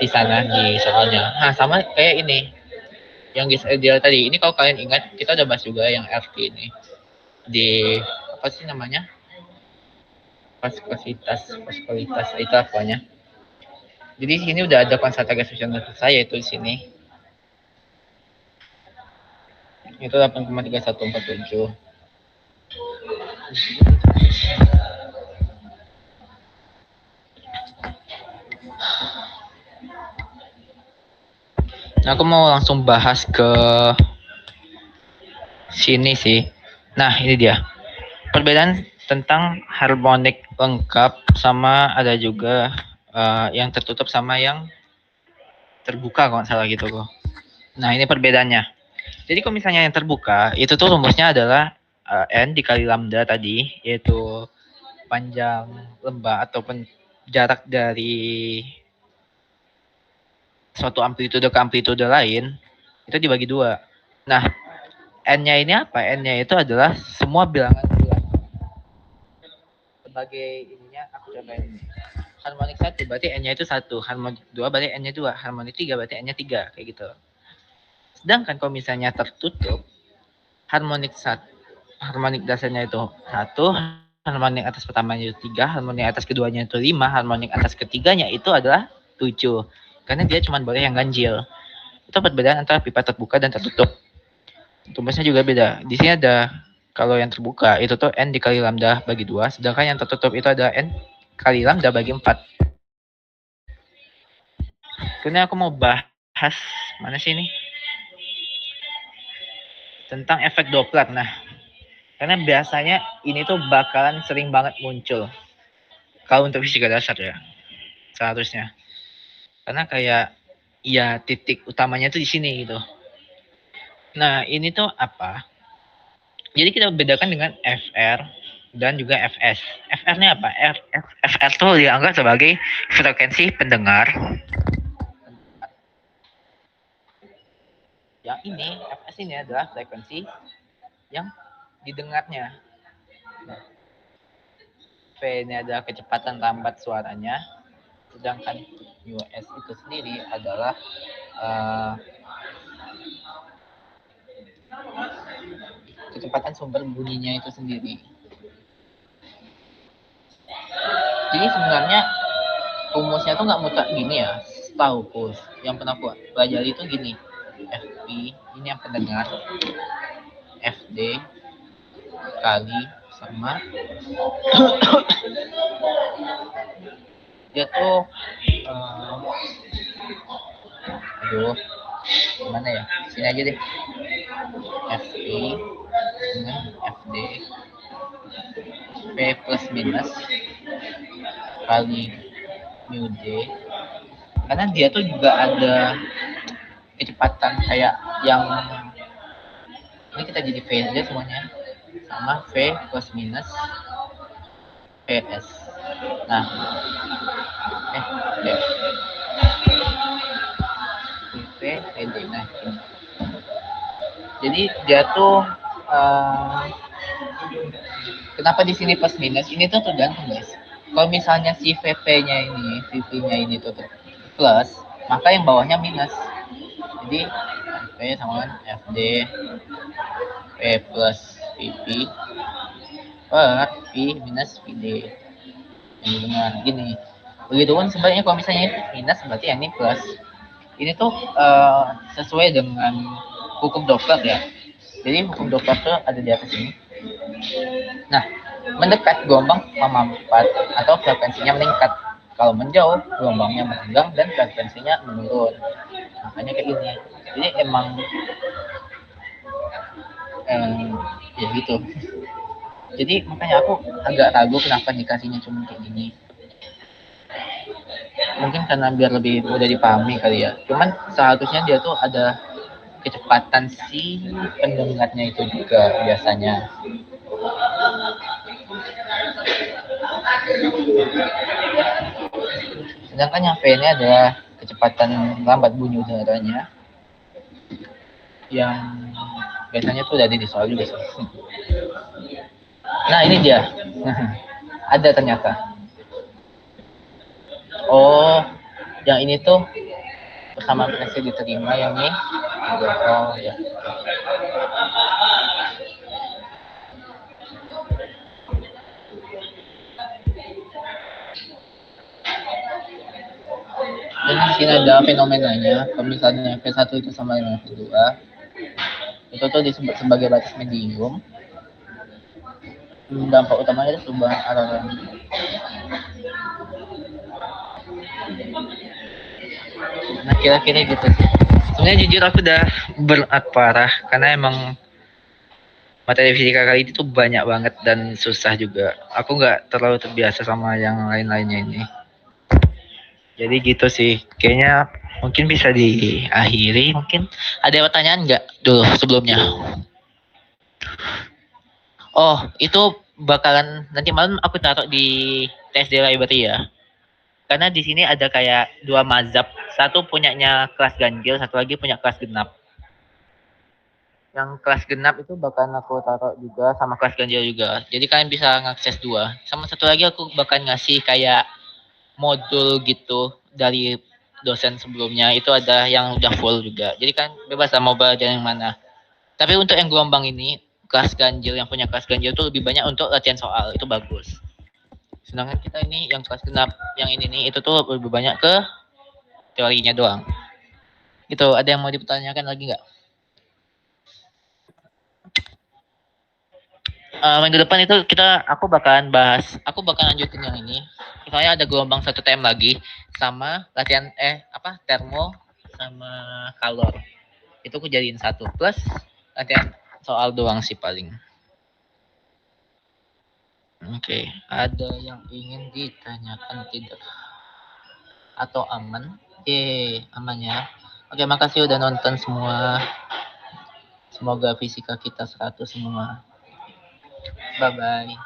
sana di soalnya. Nah sama kayak ini yang gas ideal tadi. Ini kalau kalian ingat kita udah bahas juga yang RT ini di apa sih namanya Vaskositas itu apanya. Jadi di sini udah ada konstan gas saya itu di sini itu 8,3147. Nah, aku mau langsung bahas ke sini sih. Nah, ini dia. Perbedaan tentang harmonik lengkap sama ada juga yang tertutup sama yang terbuka kalau nggak salah gitu kok. Nah, ini perbedaannya. Jadi kalau misalnya yang terbuka, itu tuh rumusnya adalah N dikali lambda tadi, yaitu panjang lembah ataupun jarak dari suatu amplitude ke amplitude lain, itu dibagi dua. Nah, N-nya ini apa? N-nya itu adalah semua bilangan bulat. Sebagai ininya aku coba ini. Harmonik 1 berarti N-nya itu 1, harmonik 2 berarti N-nya 2, harmonik 3 berarti N-nya 3, kayak gitu. Sedangkan kalau misalnya tertutup, harmonik 1, harmonik dasarnya itu 1, harmonik atas pertamanya itu 3, harmonik atas keduanya itu 5, harmonik atas ketiganya itu adalah 7. Karena dia cuma boleh yang ganjil. Itu perbedaan antara pipa terbuka dan tertutup. Tumbasnya juga beda. Di sini ada, kalau yang terbuka itu tuh N dikali lambda bagi 2, sedangkan yang tertutup itu ada N kali lambda bagi 4. Karena aku mau bahas, mana sih ini? Tentang efek Doppler. Nah, karena biasanya ini tuh bakalan sering banget muncul. Kalau untuk fisika dasar ya, seharusnya. Karena kayak, ya titik utamanya tuh di sini gitu. Nah, ini tuh apa? Jadi kita bedakan dengan FR dan juga FS. FR-nya apa? FR tuh dianggap sebagai frekuensi pendengar. Yang ini, FS ini adalah frekuensi yang didengarnya. V ini adalah kecepatan lambat suaranya, sedangkan US itu sendiri adalah kecepatan sumber bunyinya itu sendiri. Jadi sebenarnya rumusnya tuh nggak mutlak gini ya, setahu yang pernah aku pelajari itu gini. FP ini yang pendengar, FD kali sama dia tuh aduh gimana ya, sini aja deh, FP dengan FD P plus minus kali mu D, karena dia tuh juga ada kecepatan kayak yang ini kita jadi V aja semuanya, sama V plus minus PS. Nah, V PD. Nah, ini. Jadi dia tuh kenapa di sini plus minus? Ini tuh tergantung guys. Kalau misalnya si VP-nya ini, VP-nya ini tuh plus, maka yang bawahnya minus. Jadi V sama FD P plus VP per P minus PD. Ini dengan gini. Begitu pun sebenarnya kalau misalnya ini minus berarti yang ini plus. Ini tuh sesuai dengan hukum Doppler ya. Jadi hukum Doppler tuh ada di atas ini. Nah, mendekat gelombang memampat atau frekuensinya meningkat. Kalau menjauh gelombangnya merenggang dan frekuensinya menurun. Makanya kayak gini. Jadi emang ya gitu. Jadi makanya aku agak ragu kenapa dikasihnya cuma kayak gini. Mungkin karena biar lebih mudah dipahami kali ya. Cuman seharusnya dia tuh ada kecepatan si pendengarnya itu juga biasanya. Sedangkan yang V ini adalah kecepatan lambat bunyi udaranya yang biasanya tuh ada di soal juga sih. Nah ini dia, ada ternyata. Oh, yang ini tuh persamaan frekuensi diterima, yang ini. Oh ya. Dan di sini ada fenomenanya. Kalau misalnya V1 itu sama dengan V2, itu tuh disebut sebagai batas medium. Dampak utamanya itu perubahan arah. Nah kira-kira gitu sih. Sebenarnya jujur aku udah berat parah karena emang materi fisika kali itu tuh banyak banget dan susah juga. Aku nggak terlalu terbiasa sama yang lain-lainnya ini. Jadi gitu sih. Kayaknya mungkin bisa diakhiri. Mungkin ada pertanyaan nggak dulu sebelumnya? Oh, itu bakalan nanti malam aku taruh di TSD Library ya. Karena di sini ada kayak dua mazhab. Satu punyanya kelas ganjil, satu lagi punya kelas genap. Yang kelas genap itu bakal aku taruh juga sama kelas ganjil juga. Jadi kalian bisa ngakses dua. Sama satu lagi aku bakal ngasih kayak modul gitu dari dosen sebelumnya. Itu ada yang udah full juga. Jadi kan bebas lah mau belajar yang mana. Tapi untuk yang gelombang ini, kelas ganjil yang punya kelas ganjil itu lebih banyak untuk latihan soal. Itu bagus. Sedangkan kita ini yang kelas genap yang ini nih itu tuh lebih banyak ke teorinya doang. Itu ada yang mau dipertanyakan lagi nggak? Minggu depan itu aku bakalan lanjutin yang ini. Soalnya ada gelombang 1 TM lagi sama latihan termo sama kalor. Itu aku jadiin satu plus latihan soal doang sih paling. Oke, ada yang ingin ditanyakan tidak? Atau aman? Aman ya. Oke, makasih udah nonton semua. Semoga fisika kita 100 semua. Bye bye.